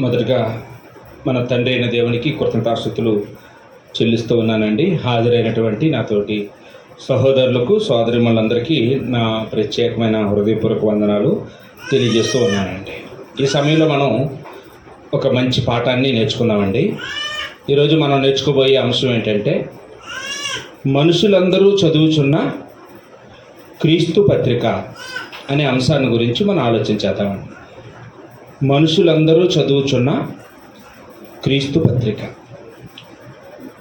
మొదటగా మన తండ్రి అయిన దేవునికి కృతజ్ఞతాస్తుతులు చెల్లిస్తూ ఉన్నానండి. హాజరైనటువంటి నాతోటి సహోదరులకు సోదరిమణులందరికీ నా ప్రత్యేకమైన హృదయపూర్వక వందనాలు తెలియజేస్తూ ఉన్నానండి. ఈ సమయంలో మనం ఒక మంచి పాఠాన్ని నేర్చుకుందామండి. ఈరోజు మనం నేర్చుకోబోయే అంశం ఏంటంటే, మనుషులందరూ చదువుచున్న క్రీస్తు పత్రిక అనే అంశాన్ని గురించి మనం ఆలోచించేద్దామండి. మనుషులందరూ చదువుచున్న క్రీస్తు పత్రిక.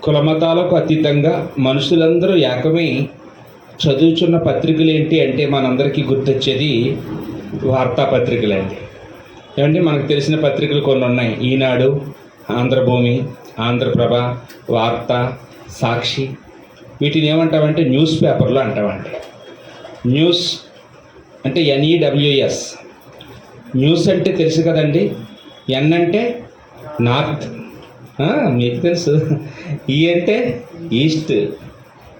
కులమతాలకు అతీతంగా మనుషులందరూ ఏకమై చదువుచున్న పత్రికలు ఏంటి అంటే మనందరికీ గుర్తొచ్చేది వార్తాపత్రికలండి. ఏమంటే మనకు తెలిసిన పత్రికలు కొన్ని ఉన్నాయి. ఈనాడు, ఆంధ్రభూమి, ఆంధ్రప్రభ, వార్త, సాక్షి. వీటిని ఏమంటామంటే న్యూస్ పేపర్లు అంటామండి. న్యూస్ అంటే NEWS. న్యూస్ అంటే తెలుసు కదండి. N అంటే నార్త్, మీకు తెలుసు. E అంటే ఈస్ట్,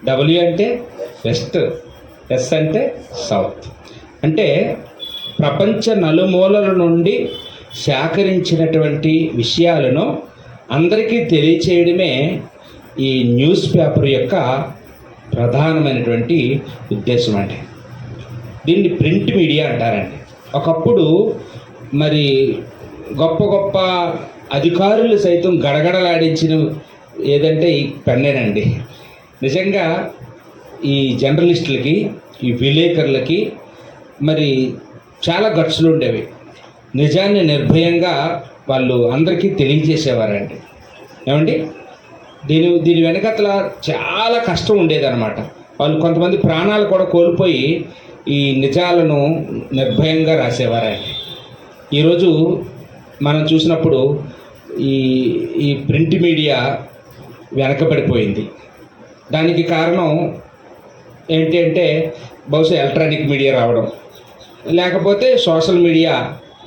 W అంటే వెస్ట్, S అంటే సౌత్. అంటే ప్రపంచ నలుమూలల నుండి సేకరించినటువంటి విషయాలను అందరికీ తెలియచేయడమే ఈ న్యూస్ పేపర్ యొక్క ప్రధానమైనటువంటి ఉద్దేశం అండి. దీన్ని ప్రింట్ మీడియా అంటారండి. ఒకప్పుడు మరి గొప్ప గొప్ప అధికారులు సైతం గడగడలాడించిన ఏదంటే ఈ పెన్నేనండి. నిజంగా ఈ జర్నలిస్టులకి, ఈ విలేకరులకి మరి చాలా గట్సులు ఉండేవి. నిజాన్ని నిర్భయంగా వాళ్ళు అందరికీ తెలియజేసేవారండి. ఏమండి, దీని వెనకతల చాలా కష్టం ఉండేదన్నమాట. వాళ్ళు కొంతమంది ప్రాణాలు కూడా కోల్పోయి ఈ నిజాలను నిర్భయంగా రాసేవారండి. ఈరోజు మనం చూసినప్పుడు ఈ ప్రింట్ మీడియా వెనకబడిపోయింది. దానికి కారణం ఏంటి అంటే బహుశా ఎలక్ట్రానిక్ మీడియా రావడం, లేకపోతే సోషల్ మీడియా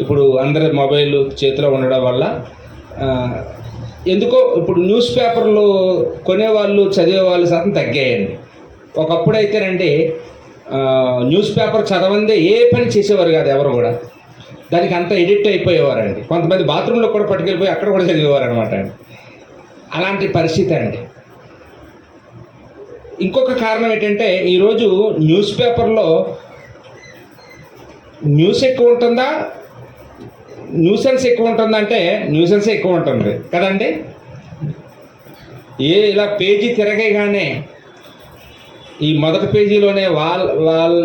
ఇప్పుడు అందరి మొబైల్ చేతిలో ఉండడం వల్ల ఎందుకో ఇప్పుడు న్యూస్ పేపర్లు కొనేవాళ్ళు, చదివేవాళ్ళు శాతం తగ్గాయండి. ఒకప్పుడు అయితేనండి న్యూస్ పేపర్ చదవందే ఏ పని చేసేవారు కాదు ఎవరు కూడా. దానికి అంత ఎడిక్ట్ అయిపోయేవారండి. కొంతమంది బాత్రూంలో కూడా పట్టుకెళ్ళిపోయి అక్కడ కూడా చదివేవారు అనమాట అండి. అలాంటి పరిస్థితి అండి. ఇంకొక కారణం ఏంటంటే ఈరోజు న్యూస్ పేపర్లో న్యూస్ ఎక్కువ ఉంటుందా, న్యూసెన్స్ ఎక్కువ ఉంటుందంటే న్యూసెన్స్ ఎక్కువ ఉంటుంది కదండి. ఇలా పేజీ తిరగగానే ఈ మొదటి పేజీలోనే వాళ్ళ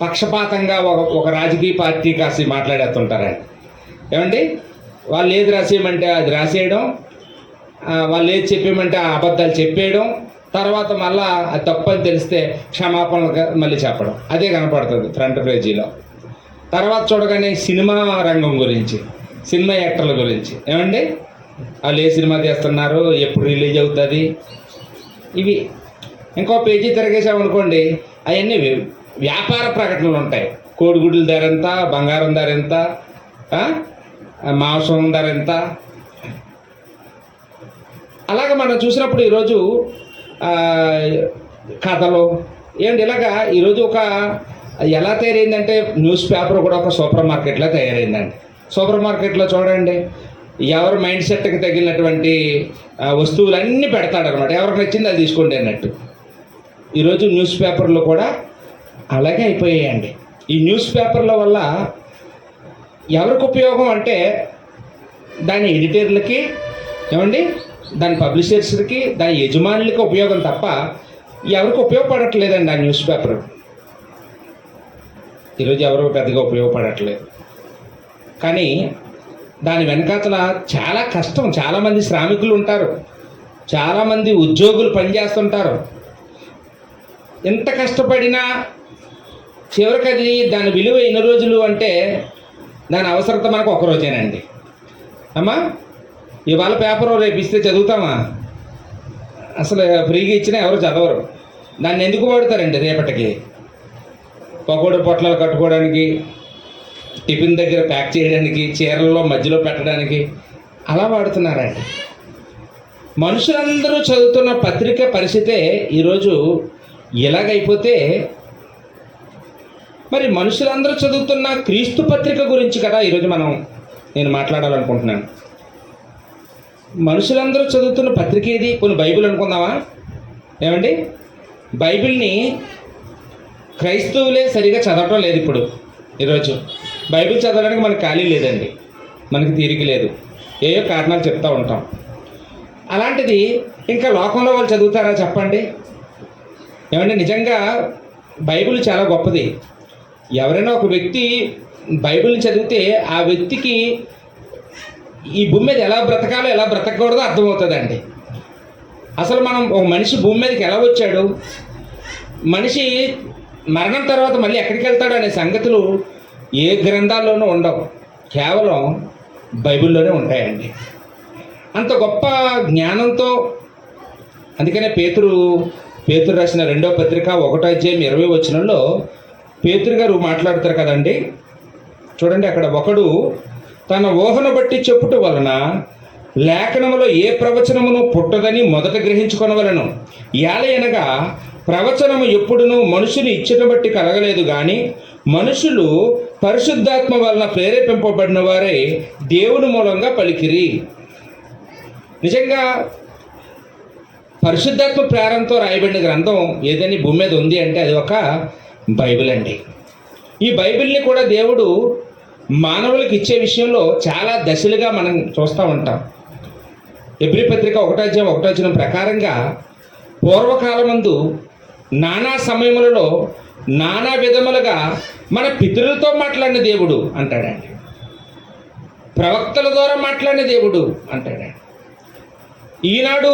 పక్షపాతంగా ఒక రాజకీయ పార్టీ కాసి మాట్లాడేస్తుంటారండి. ఏమండి, వాళ్ళు ఏది రాసేయమంటే అది రాసేయడం, వాళ్ళు ఏది చెప్పేయమంటే ఆ అబద్ధాలు చెప్పేయడం, తర్వాత మళ్ళీ అది తప్పని తెలిస్తే క్షమాపణలు మళ్ళీ చెప్పడం. అదే కనపడుతుంది ఫ్రంట్ పేజీలో. తర్వాత చూడగానే సినిమా రంగం గురించి, సినిమా యాక్టర్ల గురించి, ఏమండి వాళ్ళు ఏ సినిమా తీస్తున్నారు, ఎప్పుడు రిలీజ్ అవుతుంది, ఇవి. ఇంకో పేజీ తిరగేసామనుకోండి, అవన్నీ వ్యాపార ప్రకటనలు ఉంటాయి. కోడిగుడ్ల ధర ఎంత, బంగారం ధర ఎంత, మాంసం ధర ఎంత. అలాగే మనం చూసినప్పుడు ఈరోజు కథలు ఏంటి ఇలాగా ఈరోజు ఎలా తయారైందంటే న్యూస్ పేపర్ కూడా ఒక సూపర్ మార్కెట్లో తయారైందండి. సూపర్ మార్కెట్లో చూడండి, ఎవరి మైండ్ సెట్కి తగిలినటువంటి వస్తువులన్నీ పెడతాడనమాట. ఎవరికి నచ్చింది అది తీసుకోండి అన్నట్టు. ఈరోజు న్యూస్ పేపర్లు కూడా అలాగే అయిపోయాయండి. ఈ న్యూస్ పేపర్ల వల్ల ఎవరికి ఉపయోగం అంటే దాని ఎడిటర్లకి, ఏమండి దాని పబ్లిషర్స్కి, దాని యజమానులకి ఉపయోగం తప్ప ఎవరికి ఉపయోగపడట్లేదండి ఆ న్యూస్ పేపర్. ఈరోజు ఎవరు పెద్దగా ఉపయోగపడట్లేదు. కానీ దాని వెనకాతల చాలా కష్టం. చాలామంది శ్రామికులు ఉంటారు, చాలామంది ఉద్యోగులు పనిచేస్తుంటారు. ఎంత కష్టపడినా చివరికి అది దాని విలువ ఎన్ని రోజులు అంటే దాని అవసరత మనకు ఒక రోజేనండి. అమ్మా, ఇవాళ పేపర్ రేపు ఇస్తే చదువుతామా? అసలు ఫ్రీగా ఇచ్చినా ఎవరు చదవరు. దాన్ని ఎందుకు వాడతారండి రేపటికి? పకోడీ పొట్లాలు కట్టుకోవడానికి, టిఫిన్ దగ్గర ప్యాక్ చేయడానికి, చీరల్లో మధ్యలో పెట్టడానికి అలా వాడుతున్నారండి. మనుషులందరూ చదువుతున్న పత్రిక పరిస్థితే ఈరోజు ఇలాగైపోతే మరి మనుషులందరూ చదువుతున్న క్రీస్తు పత్రిక గురించి కదా ఈరోజు నేను మాట్లాడాలనుకుంటున్నాను. మనుషులందరూ చదువుతున్న పత్రిక ఏది? కొన్ని బైబిల్ అనుకుందామా? ఏమండి, బైబిల్ని క్రైస్తవులే సరిగా చదవటం లేదు ఇప్పుడు. ఈరోజు బైబిల్ చదవడానికి మనకు ఖాళీ లేదండి, మనకి తీరిక లేదు, ఏయో కారణాలు చెప్తూ ఉంటాం. అలాంటిది ఇంకా లోకంలో వాళ్ళు చదువుతారా చెప్పండి? ఏమంటే నిజంగా బైబిల్ చాలా గొప్పది. ఎవరైనా ఒక వ్యక్తి బైబిల్ని చదివితే ఆ వ్యక్తికి ఈ భూమి మీద ఎలా బ్రతకాలో ఎలా బ్రతకూడదో అర్థమవుతుందండి. అసలు మనం ఒక మనిషి భూమి మీదకి ఎలా వచ్చాడు, మనిషి మరణం తర్వాత మళ్ళీ ఎక్కడికి వెళ్తాడు అనే సంగతులు ఏ గ్రంథాల్లోనూ ఉండవు, కేవలం బైబిల్లోనే ఉంటాయండి. అంత గొప్ప జ్ఞానంతో, అందుకనే పేతురు రాసిన 2వ పత్రిక 1వ అధ్యాయం 20వ వచనంలో పేతురు గారు మాట్లాడతారు కదండి. చూడండి, అక్కడ ఒకడు తన ఊహను బట్టి చెప్పుట వలన లేఖనములో ఏ ప్రవచనమును పుట్టదని మొదట గ్రహించుకొనవలెను. ఏలయనగా ప్రవచనము ఎప్పుడునూ మనుషుని ఇచ్చట బట్టి కలగలేదు, కానీ మనుషులు పరిశుద్ధాత్మ వలన ప్రేరేపింపబడిన వారే దేవుని మూలంగా పలికిరి. నిజంగా పరిశుద్ధాత్మ ప్రేరణతో రాయబడిన గ్రంథం ఏదని భూమి మీద ఉంది అంటే అది ఒక బైబిల్ అండి. ఈ బైబిల్ని కూడా దేవుడు మానవులకు ఇచ్చే విషయంలో చాలా దశలుగా మనం చూస్తూ ఉంటాం. హెబ్రీ పత్రిక 1వ అధ్యాయం 1వ వచనం ప్రకారంగా పూర్వకాలమందు నానా సమయములలో నానా విధములుగా మన పితరులతో మాట్లాడిన దేవుడు అంటాడండి, ప్రవక్తల ద్వారా మాట్లాడిన దేవుడు అంటాడండి. ఈనాడు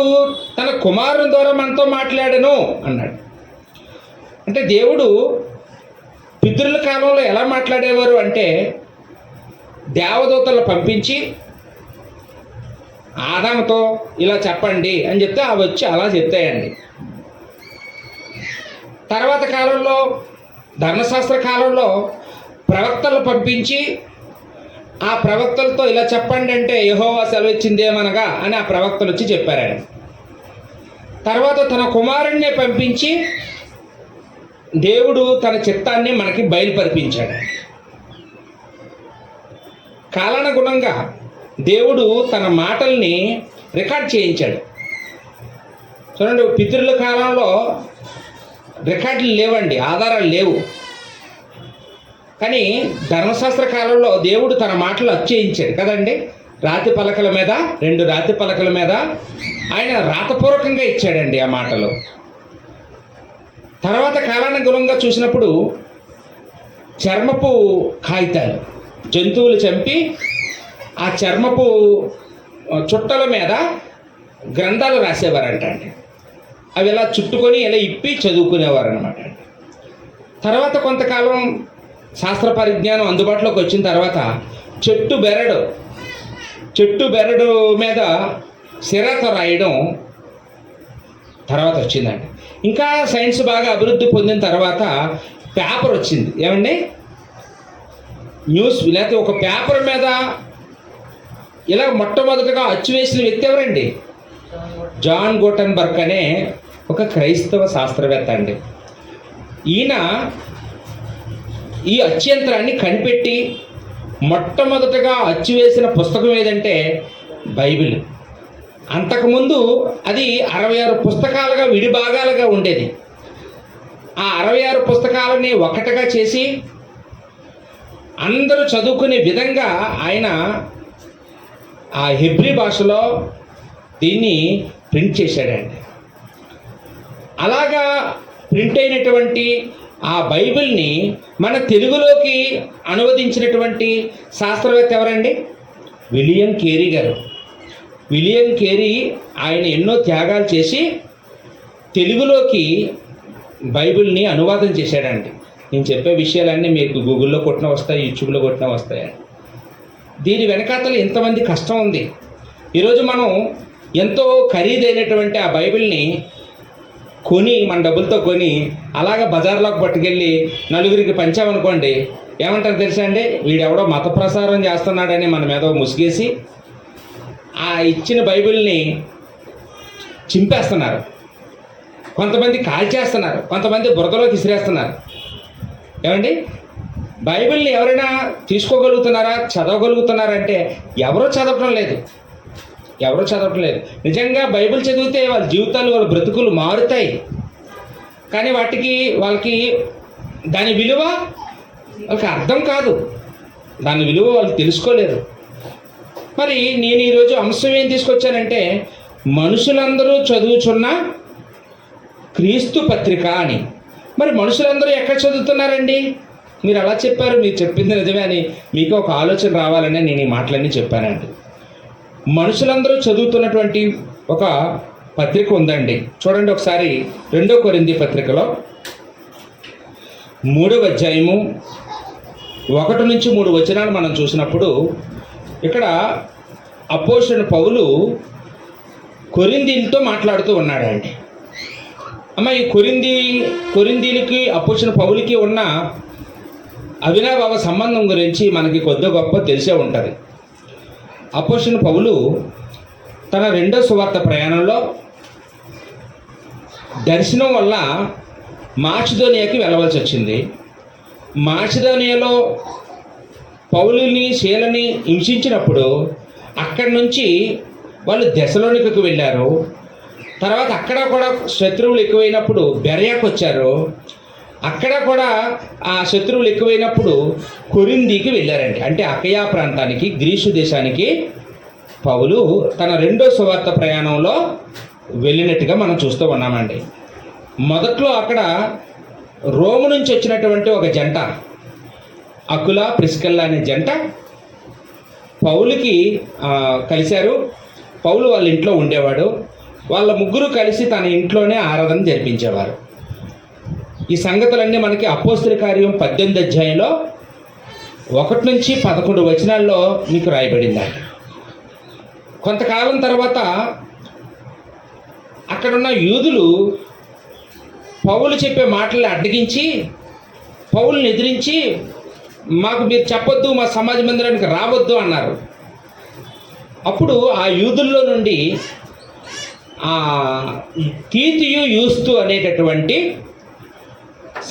తన కుమారుని ద్వారా మనతో మాట్లాడను అన్నాడు. అంటే దేవుడు పితరుల కాలంలో ఎలా మాట్లాడేవారు అంటే దేవదూతలను పంపించి ఆదాముతో ఇలా చెప్పండి అని చెప్తే అవి వచ్చి అలా చెప్తాయండి. తర్వాత కాలంలో ధర్మశాస్త్ర కాలంలో ప్రవక్తలను పంపించి ఆ ప్రవక్తలతో ఇలా చెప్పండి అంటే యెహోవా సెలవిచ్చిందేమనగా అని ఆ ప్రవక్తలు వచ్చి చెప్పారండి. తర్వాత తన కుమారుణ్ణి పంపించి దేవుడు తన చిత్తాన్ని మనకి బయలుపరిపించాడు. కాలానుగుణంగా దేవుడు తన మాటల్ని రికార్డ్ చేయించాడు. చూడండి, పితరుల కాలంలో రికార్డులు లేవండి, ఆధారాలు లేవు. కానీ ధర్మశాస్త్ర కాలంలో దేవుడు తన మాటలు అచ్చేయించాడు కదండి. రాతి పలకల మీద 2 రాతి పలకల మీద ఆయన రాతపూర్వకంగా ఇచ్చాడండి ఆ మాటలు. తర్వాత కాలానుగుణంగా చూసినప్పుడు చర్మపు కాగితాలు, జంతువులు చంపి ఆ చర్మపు చుట్టల మీద గ్రంథాలు రాసేవారంట అండి. అవి ఇలా చుట్టుకొని ఇలా ఇప్పి చదువుకునేవారు అనమాట. తర్వాత కొంతకాలం శాస్త్ర పరిజ్ఞానం అందుబాటులోకి వచ్చిన తర్వాత చెట్టు బెరడు మీద సిరాతో రాయడం తర్వాత వచ్చిందండి. ఇంకా సైన్స్ బాగా అభివృద్ధి పొందిన తర్వాత పేపర్ వచ్చింది. ఏమండి, న్యూస్ లేకపోతే ఒక పేపర్ మీద ఇలా మొట్టమొదటిగా అచ్చు వేసిన వ్యక్తి ఎవరండి? జాన్ గూటెన్బర్గ్ అనే ఒక క్రైస్తవ శాస్త్రవేత్త అండి. ఈయన ఈ అత్యంతరాన్ని కనిపెట్టి మొట్టమొదటగా అచ్చు వేసిన పుస్తకం ఏదంటే బైబిల్. అంతకుముందు అది 66 పుస్తకాలుగా విడిభాగాలుగా ఉండేది. ఆ 66 పుస్తకాలని ఒకటిగా చేసి అందరూ చదువుకునే విధంగా ఆయన ఆ హెబ్రీ భాషలో దీన్ని ప్రింట్ చేశాడండి. అలాగా ప్రింట్ అయినటువంటి ఆ బైబిల్ని మన తెలుగులోకి అనువదించినటువంటి శాస్త్రవేత్త ఎవరండి? విలియం కేరీ గారు. విలియం కేరీ ఆయన ఎన్నో త్యాగాలు చేసి తెలుగులోకి బైబిల్ని అనువాదం చేశాడండి. నేను చెప్పే విషయాలన్నీ మీకు గూగుల్లో కొట్టినా వస్తాయి, యూట్యూబ్లో కొట్టినా వస్తాయండి. దీని వెనకాతల ఎంతమంది కష్టం ఉంది. ఈరోజు మనం ఎంతో ఖరీదైనటువంటి ఆ బైబిల్ని కొని మన డబ్బులతో కొని అలాగ బజార్లోకి పట్టుకెళ్ళి నలుగురికి పంచామనుకోండి, ఏమంటారు తెలుసా అండి? వీడెవడో మత ప్రసారం చేస్తున్నాడని మన మీద ముసిగేసి ఆ ఇచ్చిన బైబిల్ని చింపేస్తున్నారు. కొంతమంది కాల్చేస్తున్నారు, కొంతమంది బురదలోకి విసిరేస్తున్నారు. ఏమండి, బైబిల్ని ఎవరైనా తీసుకోగలుగుతున్నారా, చదవగలుగుతున్నారంటే ఎవరూ చదవటం లేదు. ఎవరో చదవట్లేదు. నిజంగా బైబిల్ చదివితే వాళ్ళ జీవితాలు, వాళ్ళ బ్రతుకులు మారుతాయి. కానీ వాళ్ళకి దాని విలువ వాళ్ళకి అర్థం కాదు, దాని విలువ వాళ్ళు తెలుసుకోలేరు. మరి నేను ఈరోజు అంశం ఏం తీసుకొచ్చానంటే, మనుషులందరూ చదువుచున్న క్రీస్తు పత్రిక అని. మరి మనుషులందరూ ఎక్కడ చదువుతున్నారండి? మీరు అలా చెప్పారు, మీరు చెప్పింది నిజమే అని మీకు ఒక ఆలోచన రావాలని నేను ఈ మాటలన్నీ చెప్పానండి. మనుషులందరూ చదువుతున్నటువంటి ఒక పత్రిక ఉందండి. చూడండి ఒకసారి 2 కొరింథీ పత్రికలో 3వ అధ్యాయము 1 నుంచి 3 వచనాలు మనం చూసినప్పుడు, ఇక్కడ అపోస్తలుడైన పౌలు కొరింథీలతో మాట్లాడుతూ ఉన్నాడండి. అమ్మ, ఈ కొరింథీలకి అపోస్తలుడైన పౌలుకి ఉన్న అవినాభావ సంబంధం గురించి మనకి కొద్ది గొప్ప తెలిసే ఉంటుంది. అపోస్తలుడైన పౌలు తన 2వ సువార్త ప్రయాణంలో దర్శనం వల్ల మాసిదోనియాకి వెళ్ళవలసి వచ్చింది. మాసిదోనియాలో పౌలుని, శీలని హింసించినప్పుడు అక్కడి నుంచి వాళ్ళు దెసలోనికకు వెళ్ళారు. తర్వాత అక్కడ కూడా శత్రువులు ఎక్కువైనప్పుడు బెరయాకు వచ్చారు. అక్కడ కూడా ఆ శత్రువులు ఎక్కువైనప్పుడు కొరింథీకి వెళ్ళారండి. అంటే అకయా ప్రాంతానికి, గ్రీసు దేశానికి పౌలు తన 2వ సువార్త ప్రయాణంలో వెళ్ళినట్టుగా మనం చూస్తూ ఉన్నామండి. మొదట్లో అక్కడ రోము నుంచి వచ్చినటువంటి ఒక జంట, అకులా, ప్రిస్కిల్లా అనే జంట పౌలుకి కలిశారు. పౌలు వాళ్ళ ఇంట్లో ఉండేవాడు. వాళ్ళ ముగ్గురు కలిసి తన ఇంట్లోనే ఆరాధన జరిపించేవారు. ఈ సంగతులన్నీ మనకి అపోస్తలుల కార్యం 18వ అధ్యాయంలో 1 నుంచి 11 వచనాల్లో మీకు రాయబడిందండి. కొంతకాలం తర్వాత అక్కడున్న యూదులు పౌలు చెప్పే మాటల్ని అడ్డగించి, పౌలుని ఎదిరించి, మాకు మీరు చెప్పొద్దు, మా సమాజ మందిరానికి రావద్దు అన్నారు. అప్పుడు ఆ యూదుల్లో నుండి తీతియు యూస్తు అనేటటువంటి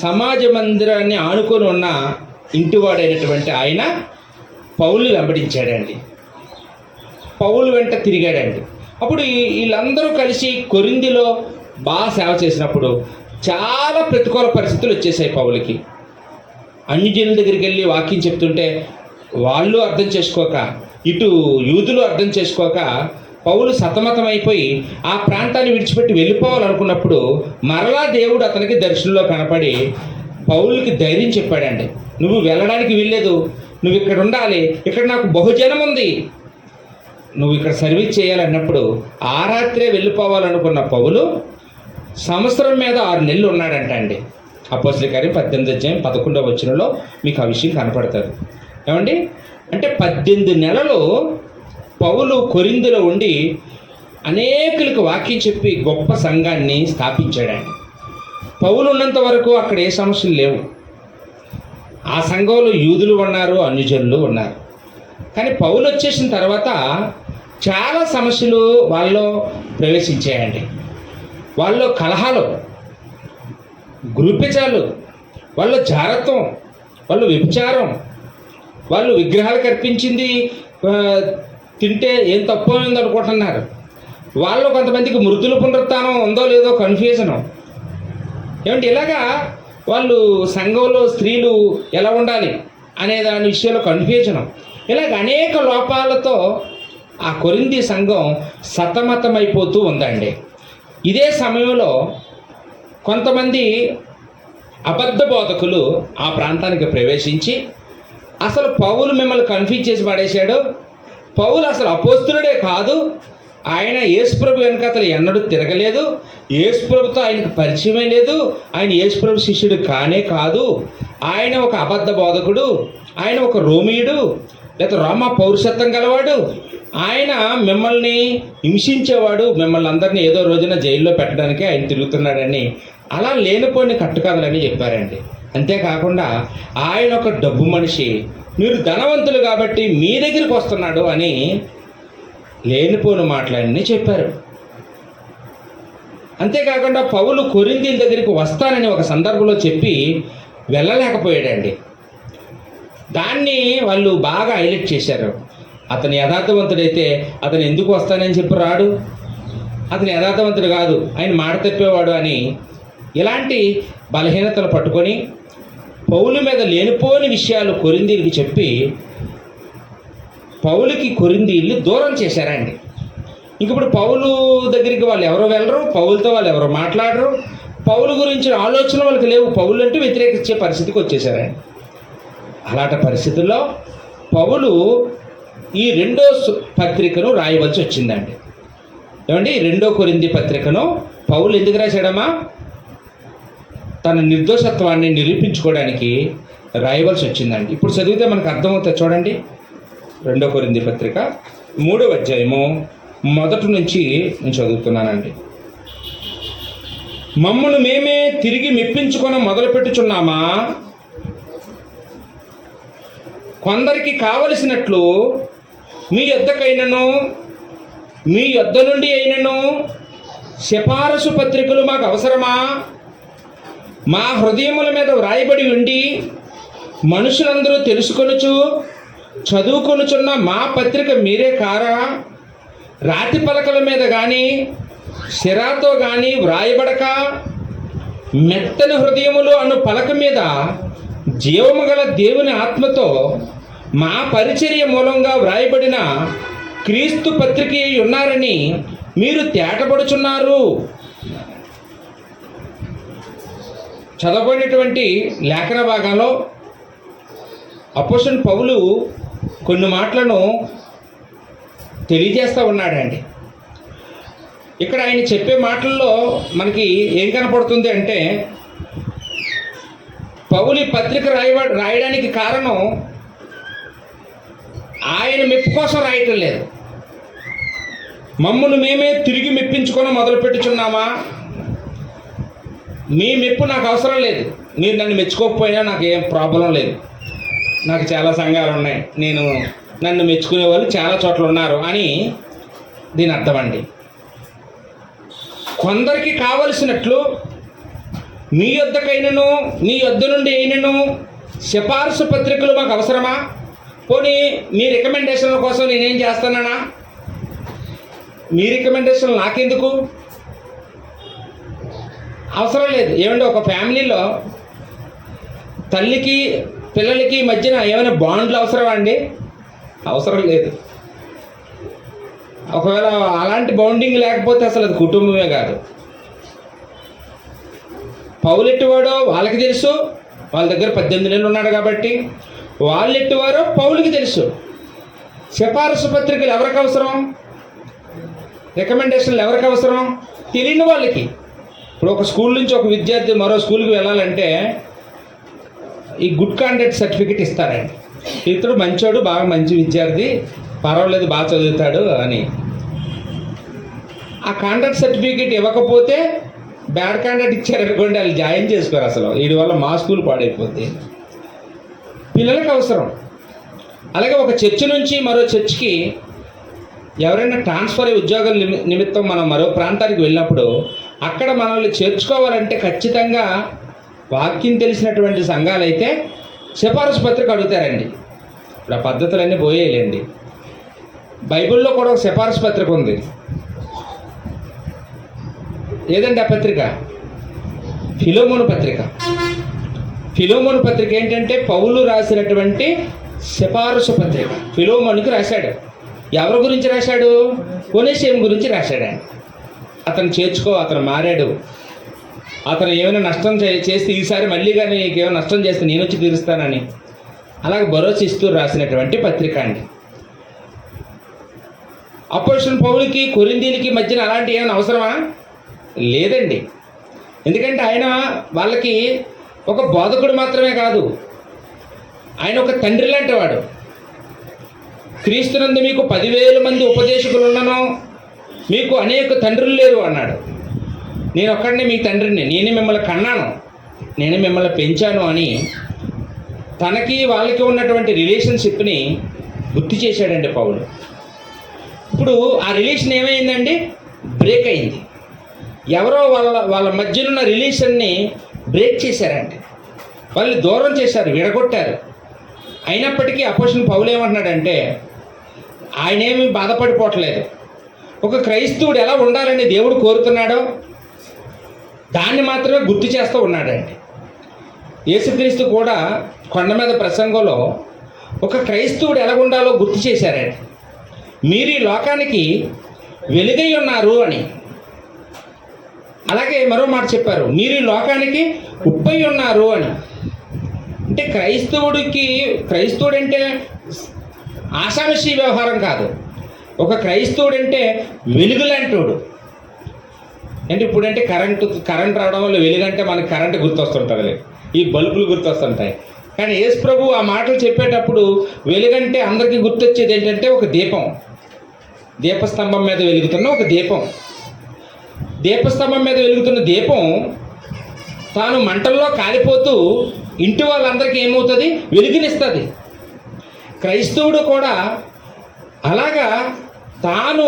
సమాజ మందిరాన్ని ఆనుకొని ఉన్న ఇంటివాడైనటువంటి ఆయన పౌలు వెంబడించాడండి. పౌలు వెంట తిరిగాడండి. అప్పుడు వీళ్ళందరూ కలిసి కొరింథీలో బాగా సేవ చేసినప్పుడు చాలా ప్రతికూల పరిస్థితులు వచ్చేసాయి పౌలుకి. అన్యజనుల దగ్గరికి వెళ్ళి వాక్యం చెప్తుంటే వాళ్ళు అర్థం చేసుకోక, ఇటు యూదులు అర్థం చేసుకోక పౌలు సతమతమైపోయి ఆ ప్రాంతాన్ని విడిచిపెట్టి వెళ్ళిపోవాలనుకున్నప్పుడు మరలా దేవుడు అతనికి దర్శనంలో కనపడి పౌలుకి ధైర్యం చెప్పాడండి. నువ్వు వెళ్ళడానికి వీల్లేదు, నువ్వు ఇక్కడ ఉండాలి, ఇక్కడ నాకు బహుజనం ఉంది, నువ్వు ఇక్కడ సర్వీస్ చేయాలన్నప్పుడు ఆ రాత్రే వెళ్ళిపోవాలనుకున్న పౌలు సంవత్సరం మీద 6 నెలలు ఉన్నాడంట అండి. అపోస్తలుల కార్యం 18వ అధ్యాయం 11వ వచనంలో మీకు ఆ విషయం కనపడుతుంది. ఏమండి, అంటే 18 నెలలు పౌలు కొరింథీలో ఉండి అనేకులకు వాక్యం చెప్పి గొప్ప సంఘాన్ని స్థాపించాడండి. పౌలు ఉన్నంత వరకు అక్కడ ఏ సమస్యలు లేవు. ఆ సంఘంలో యూదులు ఉన్నారు, అన్యజనులు ఉన్నారు. కానీ పౌలు వచ్చేసిన తర్వాత చాలా సమస్యలు వాళ్ళలో ప్రవేశించాయండి. వాళ్ళు కలహాలు, గ్రూపిజాలు, వాళ్ళు జారత్వం, వాళ్ళు వ్యభిచారం, వాళ్ళు విగ్రహాలకు అర్పించింది తింటే ఏం తప్పు ఉంది అనుకుంటున్నారు. వాళ్ళు కొంతమందికి మృతుల పునరుత్థానం ఉందో లేదో కన్ఫ్యూజను. ఏమంటే ఇలాగా వాళ్ళు సంఘంలో స్త్రీలు ఎలా ఉండాలి అనే దాని విషయంలో కన్ఫ్యూజను. ఇలాగ అనేక లోపాలతో ఆ కొరింథీ సంఘం సతమతమైపోతూ ఉందండి. ఇదే సమయంలో కొంతమంది అబద్ధ బోధకులు ఆ ప్రాంతానికి ప్రవేశించి అసలు పౌలు మిమ్మల్ని కన్ఫ్యూజ్ చేసి పడేశాడు, పౌలు అసలు అపోస్తలుడే కాదు, ఆయన యేసుప్రభు వెనకాతలు ఎన్నడూ తిరగలేదు, యేసుప్రభుతో ఆయనకు పరిచయమే లేదు, ఆయన యేసుప్రభు శిష్యుడు కానే కాదు, ఆయన ఒక అబద్ధ బోధకుడు, ఆయన ఒక రోమీయుడు లేదా రోమా పౌరుషత్వం గలవాడు, ఆయన మిమ్మల్ని హింసించేవాడు, మిమ్మల్ని అందరినీ ఏదో రోజున జైల్లో పెట్టడానికి ఆయన తిరుగుతున్నాడని అలా లేనిపోని కట్టుకథలని చెప్పారండి. అంతేకాకుండా ఆయన ఒక డబ్బు మనిషి, మీరు ధనవంతులు కాబట్టి మీ దగ్గరికి వస్తున్నాడు అని లేనిపోని మాటలన్నీ చెప్పారు. అంతేకాకుండా పౌలు కొరింథీల దగ్గరికి వస్తానని ఒక సందర్భంలో చెప్పి వెళ్ళలేకపోయాడండి. దాన్ని వాళ్ళు బాగా హైలైట్ చేశారు. అతను యథార్థవంతుడైతే అతను ఎందుకు వస్తానని చెప్పి రాడు. అతను యథార్థవంతుడు కాదు, ఆయన మాట తప్పేవాడు అని ఇలాంటి బలహీనతలు పట్టుకొని పౌలు మీద లేనిపోని విషయాలు కొరింథీయులకు చెప్పి పౌలుకి కొరింథీయుల్ని దూరం చేశారండి. ఇంక ఇప్పుడు పౌలు దగ్గరికి వాళ్ళు ఎవరో వెళ్ళరు, పౌలుతో వాళ్ళు ఎవరో మాట్లాడరు, పౌలు గురించి ఆలోచన వాళ్ళకి లేవు, పౌలు అంటే వ్యతిరేకించే పరిస్థితికి వచ్చేసారండి. అలాంటి పరిస్థితుల్లో పౌలు ఈ రెండో పత్రికను రాయవలసి వచ్చిందండి. ఏమండి, రెండో కొరింథీ పత్రికను పౌలు ఎందుకు రాశాడమ్మా? తన నిర్దోషత్వాన్ని నిరూపించుకోవడానికి రాయవలసి వచ్చిందండి. ఇప్పుడు చదివితే మనకు అర్థమవుతుంది. చూడండి, రెండో కొరింథీ పత్రిక 3వ అధ్యాయము మొదటి నుంచి నేను చదువుతున్నానండి. మమ్మను మేమే తిరిగి మెప్పించుకొని మొదలుపెట్టుచున్నామా? కొందరికి కావలసినట్లు మీ యొద్దకైనను మీ యొద్ద నుండి అయినను సిఫారసు పత్రికలు మాకు అవసరమా? మా హృదయముల మీద వ్రాయబడి ఉండి మనుషులందరూ తెలుసుకొనుచు చదువుకొనుచున్న మా పత్రిక మీరే కారా? రాతి పలకల మీద కానీ సిరాతో కానీ వ్రాయబడక మెత్తని హృదయములు అను పలక మీద జీవము గల దేవుని ఆత్మతో మా పరిచర్య మూలంగా వ్రాయబడిన క్రీస్తు పత్రిక ఉన్నారని మీరు తేటపడుచున్నారు. చదవబడినటువంటి లేఖన భాగంలో అపోస్తలుడైన పౌలు కొన్ని మాటలను తెలియజేస్తూ ఉన్నాడండి. ఇక్కడ ఆయన చెప్పే మాటల్లో మనకి ఏం కనపడుతుంది అంటే, పౌలు ఈ పత్రిక రాయడానికి కారణం ఆయన మెప్పు కోసం రాయటం లేదు. మమ్మల్ని మేమే తిరిగి మెప్పించుకొని మొదలుపెట్టుచున్నామా? మీ మెప్పు నాకు అవసరం లేదు, మీరు నన్ను మెచ్చుకోకపోయినా నాకు ఏం ప్రాబ్లం లేదు, నాకు చాలా సంఘాలు ఉన్నాయి, నన్ను మెచ్చుకునే వాళ్ళు చాలా చోట్ల ఉన్నారు అని దీని అర్థం అండి. కొందరికి కావలసినట్లు మీ యొద్దకైనను మీ యొద్ద నుండి అయినను సిఫారసు పత్రికలు మాకు అవసరమా? పోనీ మీ రికమెండేషన్ల కోసం నేనేం చేస్తానా? మీ రికమెండేషన్లు నాకెందుకు? అవసరం లేదు. ఏమంటే ఒక ఫ్యామిలీలో తల్లికి పిల్లలకి మధ్యన ఏమైనా బాండ్లు అవసరమా అండి? అవసరం లేదు. ఒకవేళ అలాంటి బౌండింగ్ లేకపోతే అసలు అది కుటుంబమే కాదు. పౌలు ఎట్టువాడో వాళ్ళకి తెలుసు, వాళ్ళ దగ్గర 18 నెలలు ఉన్నాడు కాబట్టి. వాళ్ళు ఎట్టువారో పౌలుకి తెలుసు. సిఫారసు పత్రికలు ఎవరికి అవసరం? రికమెండేషన్లు ఎవరికి అవసరం? తెలియని వాళ్ళకి. ఇప్పుడు ఒక స్కూల్ నుంచి ఒక విద్యార్థి మరో స్కూల్కి వెళ్ళాలంటే ఈ గుడ్ కాండక్ట్ సర్టిఫికెట్ ఇస్తారండి. ఇతడు మంచోడు, బాగా మంచి విద్యార్థి, పర్వాలేదు, బాగా చదువుతాడు అని. ఆ కాండక్ట్ సర్టిఫికెట్ ఇవ్వకపోతే బ్యాడ్ కాండక్ట్ ఇచ్చారనుకోండి, వాళ్ళు జాయిన్ చేసుకోరు అసలు. వీడి వల్ల మా స్కూల్ పాడైపోద్ది. పిల్లలకు అవసరం. అలాగే ఒక చర్చి నుంచి మరో చర్చికి ఎవరైనా ట్రాన్స్ఫర్ అయ్యే ఉద్యోగాల నిమిత్తం మనం మరో ప్రాంతానికి వెళ్ళినప్పుడు అక్కడ మనల్ని చేర్చుకోవాలంటే ఖచ్చితంగా వాక్యం తెలిసినటువంటి సంఘాలు అయితే సిఫారసు పత్రిక అడుగుతారండి. ఇప్పుడు ఆ పద్ధతులన్నీ పోయేయండి. బైబిల్లో కూడా ఒక సిఫారసు పత్రిక ఉంది. ఏదండి ఆ పత్రిక? ఫిలోమోను పత్రిక. ఫిలోమోను పత్రిక ఏంటంటే పౌలు రాసినటువంటి సిఫారసు పత్రిక. ఫిలోమోనుకి రాశాడు. ఎవరి గురించి రాశాడు? ఒనేసిము గురించి రాశాడు. అతను చేర్చుకో, అతను మారాడు, అతను ఏమైనా నష్టం చేస్తే ఈసారి మళ్ళీ కానీ నీకేమైనా నష్టం చేస్తే నేను వచ్చి తీరుస్తానని అలాగే భరోసా ఇస్తూ రాసినటువంటి పత్రిక అండి. అపోస్తలుడైన పౌలుకి కొరింథీయులకి మధ్యన అలాంటి ఏమైనా అవసరమా? లేదండి. ఎందుకంటే ఆయన వాళ్ళకి ఒక బోధకుడు మాత్రమే కాదు, ఆయన ఒక తండ్రి లాంటి వాడు. క్రీస్తునందు మీకు 10,000 మంది ఉపదేశకులు ఉన్నను, మీకు అనేక తండ్రులు లేరు అన్నాడు. నేను ఒక్కడినే మీ తండ్రిని, నేనే మిమ్మల్ని కన్నాను, నేనే మిమ్మల్ని పెంచాను అని తనకి వాళ్ళకి ఉన్నటువంటి రిలేషన్షిప్ని గుర్తు చేశాడండి పౌలు. ఇప్పుడు ఆ రిలేషన్ ఏమైందండి? బ్రేక్ అయింది. ఎవరో వాళ్ళ మధ్యనున్న రిలేషన్ని బ్రేక్ చేశారండి. వాళ్ళు దూరం చేశారు, విడగొట్టారు. అయినప్పటికీ అపోస్తలుడైన పౌలు ఏమంటున్నాడంటే, ఆయనేమి బాధపడిపోవట్లేదు. ఒక క్రైస్తవుడు ఎలా ఉండాలని దేవుడు కోరుతున్నాడో దాన్ని మాత్రమే గుర్తు చేస్తూ ఉన్నాడండి. యేసుక్రీస్తు కూడా కొండ మీద ప్రసంగంలో ఒక క్రైస్తవుడు ఎలా ఉండాలో గుర్తు చేశారండి. మీరు ఈ లోకానికి వెలుగై ఉన్నారు అని. అలాగే మరో మాట చెప్పారు, మీరు ఈ లోకానికి ఉప్పై ఉన్నారు అని. అంటే క్రైస్తవుడు అంటే ఆషామాషి వ్యవహారం కాదు. ఒక క్రైస్తవుడు అంటే వెలుగు లాంటోడు. అంటే ఇప్పుడంటే కరెంట్ రావడం వల్ల వెలుగంటే మనకి కరెంటు గుర్తొస్తుంటుంది, ఈ బల్బులు గుర్తొస్తుంటాయి. కానీ యేసు ప్రభు ఆ మాటలు చెప్పేటప్పుడు వెలుగంటే అందరికీ గుర్తొచ్చేది ఏంటంటే ఒక దీపం, దీపస్తంభం మీద వెలుగుతున్న ఒక దీపం. దీపస్తంభం మీద వెలుగుతున్న దీపం తాను మంటల్లో కాలిపోతూ ఇంటి వాళ్ళందరికీ ఏమవుతుంది? వెలుగునిస్తుంది. క్రైస్తవుడు కూడా అలాగా తాను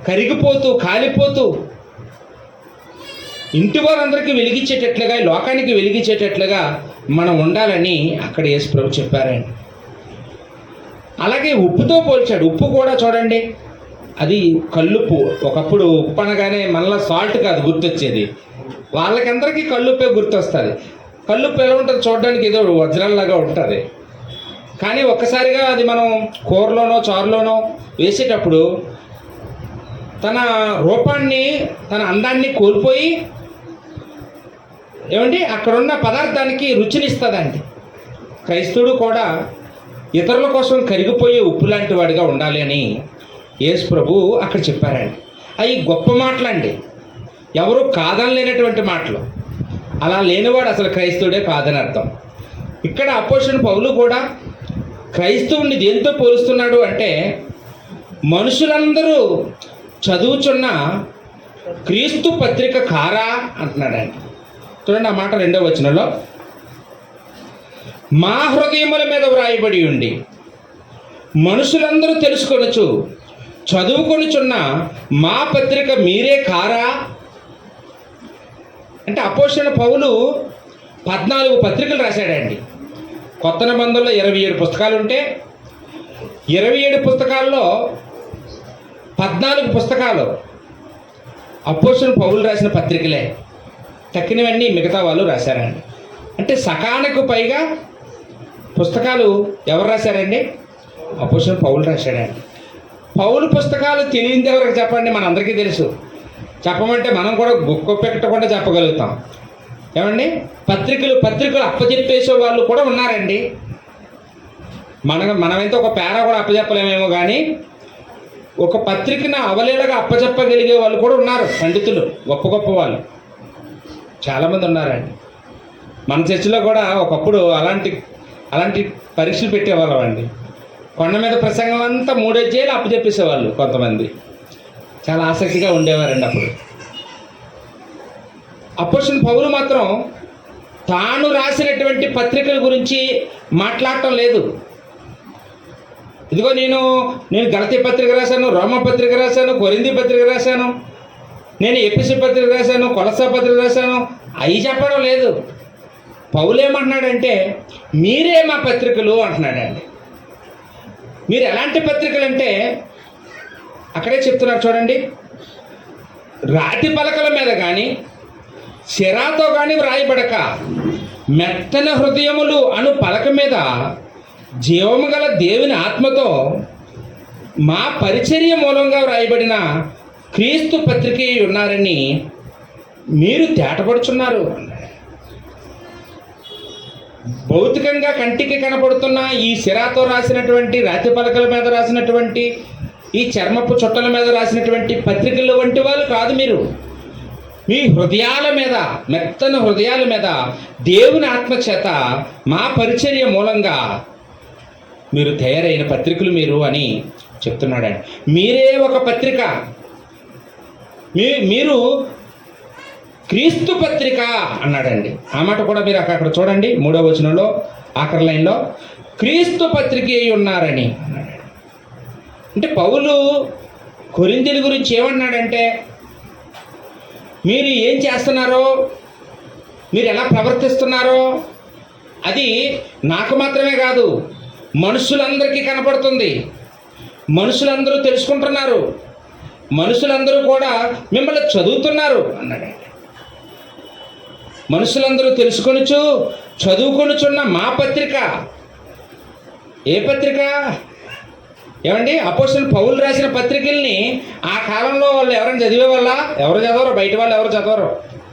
కరిగిపోతూ కాలిపోతూ ఇంటి వారందరికీ వెలిగించేటట్లుగా, లోకానికి వెలిగించేటట్లుగా మనం ఉండాలని అక్కడ యేసు ప్రభు చెప్పారండి. అలాగే ఉప్పుతో పోల్చాడు. ఉప్పు కూడా చూడండి, అది కల్లుప్పు. ఒకప్పుడు ఉప్పు అనగానే మళ్ళీ సాల్ట్ కాదు గుర్తొచ్చేది, వాళ్ళకందరికీ కల్లుప్పే గుర్తొస్తుంది. కల్లుప్పు ఎలా ఉంటుంది చూడడానికి? ఏదో వజ్రాల్లాగా ఉంటుంది. కానీ ఒక్కసారిగా అది మనం కూరలోనో చారులోనో వేసేటప్పుడు తన రూపాన్ని, తన అందాన్ని కోల్పోయి ఏమండి అక్కడున్న పదార్థానికి రుచినిస్తుందండి. క్రైస్తవుడు కూడా ఇతరుల కోసం కరిగిపోయే ఉప్పు లాంటి వాడిగా ఉండాలి అని యేసు ప్రభు అక్కడ చెప్పారండి. అవి గొప్ప మాటలండి, ఎవరు కాదనలేనటువంటి మాటలు. అలా లేనివాడు అసలు క్రైస్తవుడే కాదని అర్థం. ఇక్కడ అపోస్తలుడైన పౌలు కూడా క్రైస్తవుని దేనితో పోలుస్తున్నాడు అంటే, మనుషులందరూ చదువుచున్న క్రీస్తు పత్రిక కారా అంటున్నాడండి. చూడండి ఆ మాట 2వ వచనంలో, మా హృదయముల మీద వ్రాయబడి ఉండి మనుషులందరూ తెలుసుకొనొచ్చు చదువుకొనుచున్న మా పత్రిక మీరే కారా అంటే, అపోస్తలుడైన పౌలు 14 పత్రికలు రాశాడండి. కొత్త నిబంధనలో 27 పుస్తకాలు ఉంటే 27 పుస్తకాల్లో 14 పుస్తకాలు అపోస్తలుడైన పౌలు రాసిన పత్రికలే. తక్కినవన్నీ మిగతా వాళ్ళు రాశారండి. అంటే సకానికి పైగా పుస్తకాలు ఎవరు రాశారండి? అపోస్తలుడైన పౌలు రాశాడండి. పౌలు పుస్తకాలు తెలియని ఎవరికి చెప్పండి? మనందరికీ తెలుసు. చెప్పమంటే మనం కూడా గుక్కొప్పెట్టకుండా చెప్పగలుగుతాం. ఏమండి పత్రికలు అప్పచెప్పేసే వాళ్ళు కూడా ఉన్నారండి. మనమైతే ఒక పేరా కూడా అప్పచెప్పలేమేమో, కానీ ఒక పత్రికను అవలేలగా అప్పచెప్పగలిగే వాళ్ళు కూడా ఉన్నారు. పండితులు, గొప్ప గొప్ప వాళ్ళు చాలామంది ఉన్నారండి. మన చర్చిలో కూడా ఒకప్పుడు అలాంటి పరీక్షలు పెట్టేవాళ్ళం అండి. కొండ మీద ప్రసంగం అంతా 3 అధ్యాయాలు అప్పచెప్పేసేవాళ్ళు కొంతమంది. చాలా ఆసక్తిగా ఉండేవారండి అప్పుడు. అపోస్తలుడైన పౌలు మాత్రం తాను రాసినటువంటి పత్రికల గురించి మాట్లాడటం లేదు. ఇదిగో నేను గలతీ పత్రిక రాశాను, రోమ పత్రిక రాశాను, కొరింథీ పత్రిక రాశాను, నేను ఎఫెసీ పత్రిక రాశాను, కొలస్సీ పత్రిక రాశాను, అవి చెప్పడం లేదు. పౌలు ఏమంటున్నాడంటే, మీరే మా పత్రికలు అంటున్నాడండి. మీరు ఎలాంటి పత్రికలు అంటే అక్కడే చెప్తున్నారు చూడండి, రాతి పలకల మీద కానీ సిరాతో కానీ వ్రాయబడక మెత్తన హృదయములు అను పలక మీద జీవము గల దేవుని ఆత్మతో మా పరిచర్య మూలంగా వ్రాయబడిన క్రీస్తు పత్రిక ఉన్నారని మీరు తేటపడుచున్నారు. భౌతికంగా కంటికి కనపడుతున్న ఈ సిరాతో రాసినటువంటి, రాతి పలకల మీద రాసినటువంటి, ఈ చర్మపు చుట్టల మీద రాసినటువంటి పత్రికల వంటి వాళ్ళు కాదు మీరు. మీ హృదయాల మీద, మెత్తన హృదయాల మీద దేవుని ఆత్మచేత మా పరిచర్య మూలంగా మీరు తయారైన పత్రికలు మీరు అని చెప్తున్నాడండి. మీరే ఒక పత్రిక, మీరు క్రీస్తు పత్రిక అన్నాడండి. ఆ మాట కూడా మీరు అక్కడ చూడండి 3వ వచనంలో ఆఖరి లైన్లో, క్రీస్తు పత్రిక అయి ఉన్నారని అన్నాడు. అంటే పౌలు కొరింథీయుల గురించి ఏమన్నాడంటే, మీరు ఏం చేస్తున్నారో, మీరు ఎలా ప్రవర్తిస్తున్నారో అది నాకు మాత్రమే కాదు, మనుషులందరికీ కనపడుతుంది. మనుషులందరూ తెలుసుకుంటున్నారు, మనుషులందరూ కూడా మిమ్మల్ని చదువుతున్నారు అన్నాడు. మనుషులందరూ తెలుసుకొనుచు చదువుకొనుచున్న మా పత్రిక. ఏ పత్రిక? ఏమండి, అపోస్తలుడు పౌలు రాసిన పత్రికల్ని ఆ కాలంలో వాళ్ళు ఎవరైనా చదివే వాళ్ళ? ఎవరు చదవరు, బయట వాళ్ళు ఎవరు చదవరు,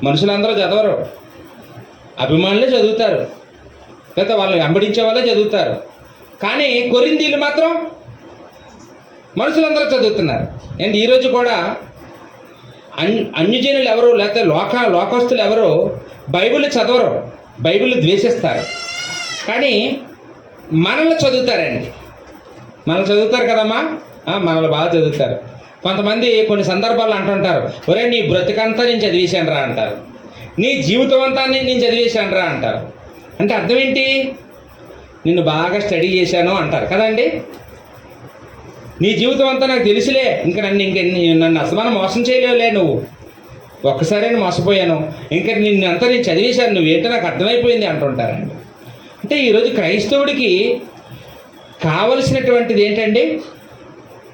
మనుషులందరూ చదవరు. అభిమానులే చదువుతారు, లేకపోతే వాళ్ళు వెంబడించే వాళ్ళే చదువుతారు. కానీ కొరింథీయులు మాత్రం మనుషులందరూ చదువుతున్నారు. అండ్ ఈరోజు కూడా అన్యజనులు ఎవరు, లేకపోతే లోకస్తులు ఎవరు బైబిల్ చదవరు, బైబిల్ ద్వేషిస్తారు. కానీ మనల్ని చదువుతారండి, మనల్ని చదువుతారు కదమ్మా, మనల్ని బాగా చదువుతారు. కొంతమంది కొన్ని సందర్భాల్లో అంటుంటారు, ఒరే నీ బ్రతికంతా నేను చదివేశాను రా అంటారు, నీ జీవితం అంతా నేను చదివేశాను రా అంటారు. అంటే అర్థం ఏంటి? నిన్ను బాగా స్టడీ చేశాను అంటారు కదండి. నీ జీవితం అంతా నాకు తెలుసులే, నన్ను అసమానం మోసం చేయలేవులే, నువ్వు ఒక్కసారి మోసపోయాను, ఇంకా నిన్నంతా నేను చదివేశాను, నువ్వేంటో నాకు అర్థమైపోయింది అంటుంటారండి. అంటే ఈరోజు క్రైస్తవుడికి కావలసినటువంటిది ఏంటండి?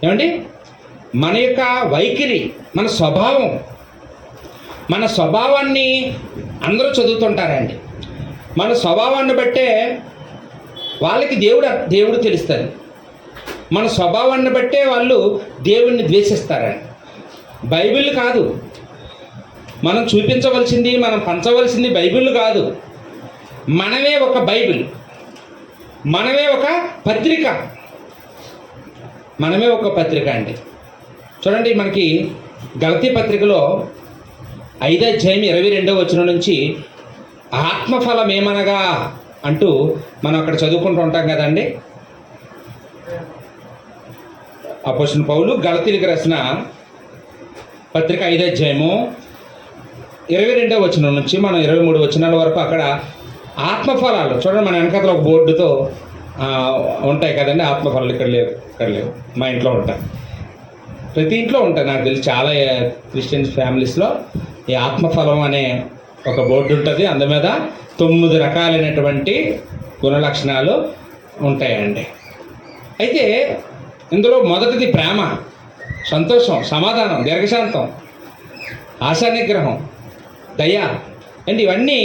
ఏమండి, మన యొక్క వైఖరి, మన స్వభావం, మన స్వభావాన్ని అందరూ చదువుతుంటారండి. మన స్వభావాన్ని బట్టే వాళ్ళకి దేవుడు తెలుస్తుంది. మన స్వభావాన్ని బట్టే వాళ్ళు దేవుణ్ణి ద్వేషిస్తారండి. బైబిల్ కాదు మనం చూపించవలసింది, మనం పంచవలసింది బైబిల్ కాదు. మనమే ఒక బైబిల్, మనమే ఒక పత్రిక, మనమే ఒక పత్రిక అండి. చూడండి, మనకి గలతీ పత్రికలో 5వ అధ్యాయం 22వ వచనం నుంచి ఆత్మఫలం ఏమనగా అంటూ మనం అక్కడ చదువుకుంటూ ఉంటాం కదండి. అపోస్తలుడు పౌలు గలతీయులకు రాసిన పత్రిక 5వ అధ్యాయము 22వ వచనం నుంచి మనం 23 వచనాల వరకు అక్కడ ఆత్మఫలాలు చూడండి. మన వెనకాల ఒక బోర్డుతో ఉంటాయి కదండి ఆత్మఫలాలు. ఇక్కడ లేవు, మా ఇంట్లో ఉంటాయి, ప్రతి ఇంట్లో ఉంటాయి. నాకు తెలిసి చాలా క్రిస్టియన్ ఫ్యామిలీస్లో ఈ ఆత్మఫలం అనే ఒక బోర్డు ఉంటుంది. అందు మీద 9 రకాలైనటువంటి గుణలక్షణాలు ఉంటాయండి. అయితే ఇందులో మొదటిది ప్రేమ, సంతోషం, సమాధానం, దీర్ఘశాంతం, ఆశానిగ్రహం, దయ అండ్ ఇవన్నీ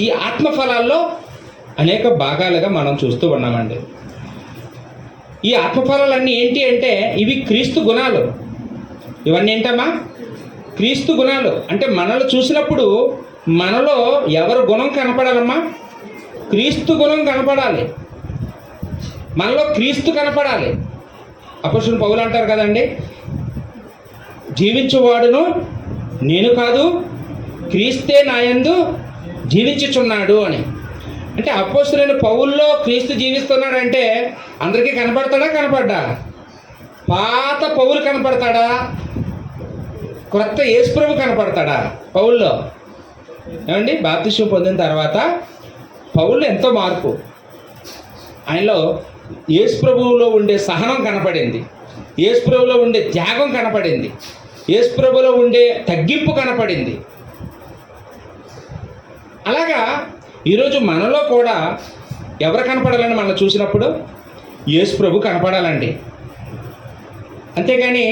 ఈ ఆత్మఫలాల్లో అనేక భాగాలుగా మనం చూస్తూ ఉన్నామండి. ఈ ఆత్మఫలాలన్నీ ఏంటి అంటే ఇవి క్రీస్తు గుణాలు. ఇవన్నీ ఏంటమ్మా? క్రీస్తు గుణాలు. అంటే మనలో చూసినప్పుడు మనలో ఎవరి గుణం కనపడాలమ్మా? క్రీస్తు గుణం కనపడాలి, మనలో క్రీస్తు కనపడాలి. అపోస్తలుడు పౌలు అంటారు కదండి, జీవించువాడును నేను కాదు, క్రీస్తే నాయందు జీవించుచున్నాడు అని. అంటే అపోస్తలుడైన పౌల్లో క్రీస్తు జీవిస్తున్నాడంటే అందరికీ కనపడ్డా? పాత పౌలు కనపడతాడా? క్రొత్త యేసుప్రభు కనపడతాడా పౌల్లో? ఏమండి, బాప్తిస్మం పొందిన తర్వాత పౌల్లో ఎంతో మార్పు, ఆయనలో యేసుప్రభువులో ఉండే సహనం కనపడింది, యేసుప్రభువులో ఉండే త్యాగం కనపడింది, యేసుప్రభువులో ఉండే తగ్గింపు కనపడింది. అలాగా ఈరోజు మనలో కూడా ఎవరు కనపడాలని మనం చూసినప్పుడు యేసుప్రభు కనపడాలండి. అంతేగాని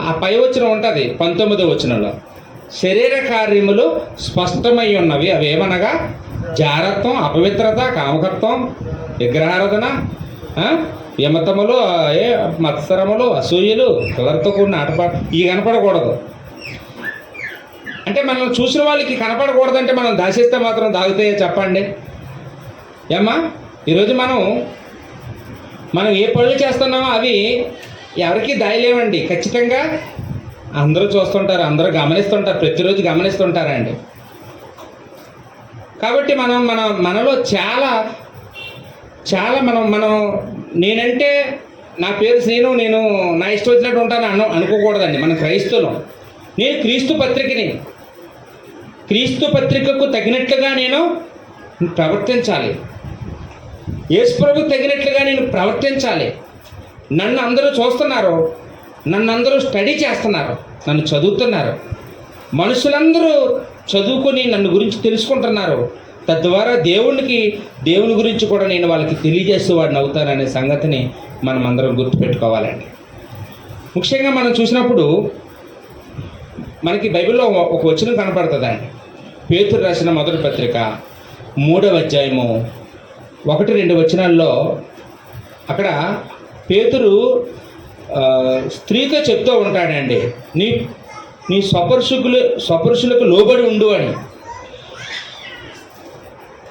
ఆ పై వచనం ఉంటుంది 19వ వచనంలో, శరీర కార్యములు స్పష్టమై ఉన్నవి, అవేమనగా జారత్వం, అపవిత్రత, కామకత్వం, విగ్రహారాధన, విమతములు, మత్సరములు, అసూయలు, కలర్తో కూడిన ఆటపాటు, ఇవి కనపడకూడదు. అంటే మనం చూసిన వాళ్ళకి కనపడకూడదంటే మనం దాచేస్తే మాత్రం దాగితే చెప్పండి ఏమ్మా? ఈరోజు మనం ఏ పనులు చేస్తున్నామో అవి ఎవరికి దాయలేమండి. ఖచ్చితంగా అందరూ చూస్తుంటారు, అందరూ గమనిస్తుంటారు, ప్రతిరోజు గమనిస్తుంటారండి. కాబట్టి మనలో చాలా మనం నేనంటే నా పేరు శ్రీను, నేను నా ఇష్టం వచ్చినట్టు ఉంటాను అనుకోకూడదండి. మన క్రైస్తవులు, నేను క్రీస్తు పత్రికకు తగినట్లుగా నేను ప్రవర్తించాలి, యేసుప్రభుకు తగినట్లుగా నేను ప్రవర్తించాలి. నన్ను అందరూ చూస్తున్నారు, నన్ను అందరూ స్టడీ చేస్తున్నారు, నన్ను చదువుతున్నారు, మనుషులందరూ చదువుకొని నన్ను గురించి తెలుసుకుంటున్నారు. తద్వారా దేవుని గురించి కూడా నేను వాళ్ళకి తెలియజేస్తూ వాడిని అవుతాననే సంగతిని మనం అందరం గుర్తుపెట్టుకోవాలండి. ముఖ్యంగా మనం చూసినప్పుడు మనకి బైబిల్లో ఒక వచనం కనపడుతుందండి. పేతురు రాసిన మొదటి పత్రిక 3వ అధ్యాయము 1-2 వచనాల్లో అక్కడ పేతురు స్త్రీతో చెప్తూ ఉంటాడండి, నీ స్వపురుషులకు లోబడి ఉండు అని.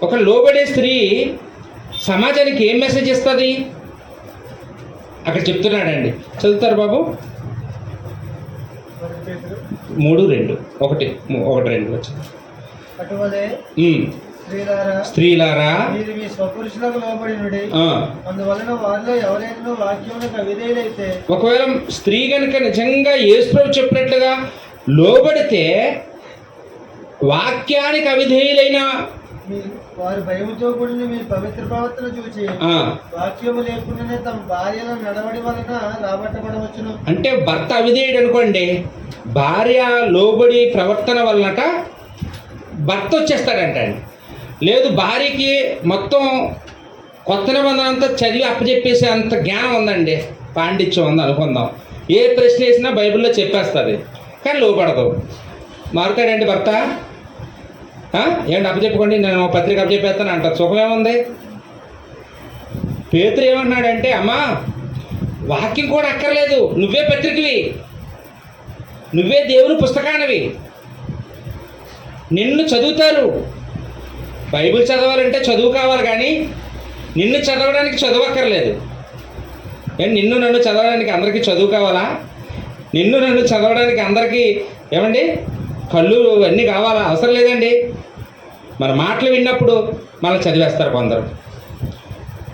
ఒక లోబడే స్త్రీ సమాజానికి ఏం మెసేజ్ ఇస్తుంది అక్కడ చెప్తున్నాడండి. చదువుతారు బాబు? 3:2 వచ్చింది. స్త్రీలారా ఒకవేళ స్త్రీ కనుక నిజంగా యేసుప్రభు చెప్పినట్లుగా లోబడితే వాక్యానికి అవిధేయులైన వారు భయముతో కూడిన మీ పవిత్ర ప్రవర్తన చూచి వాక్యము లేకుండానే తమ భార్యల నడవడి వలన రాబట్టబడవచ్చును. అంటే భర్త అవిధేయుడు అనుకోండి, భార్య లోబడి ప్రవర్తన వలనట భర్త వచ్చేస్తాడంటండి. లేదు, భార్యకి మొత్తం కొత్త నిబంధన అంతా చదివి అప్పచెప్పేసే అంత జ్ఞానం ఉందండి, పాండిత్యం ఉంది అనుకుందాం. ఏ ప్రశ్న వేసినా బైబిల్లో చెప్పేస్తుంది, కానీ లోపడదు. మారుతాడండి భర్త? ఏంటి అప్పచెప్పుకోండి, నేను పత్రిక అప్పచెప్పేస్తాను అంట. సుఖమేముంది? పేతురు ఏమన్నాడంటే, అమ్మా వాక్యం కూడా అక్కర్లేదు, నువ్వే పత్రికవి, నువ్వే దేవుని పుస్తకానివి, నిన్ను చదువుతారు. బైబిల్ చదవాలంటే చదువు కావాలి, కానీ నిన్ను చదవడానికి చదవక్కర్లేదు. నిన్ను నన్ను చదవడానికి అందరికీ చదువు కావాలా? నిన్ను నన్ను చదవడానికి అందరికీ ఏమండి కళ్ళు అన్నీ కావాలా? అవసరం లేదండి. మన మాటలు విన్నప్పుడు మనం చదివేస్తారు కొందరు,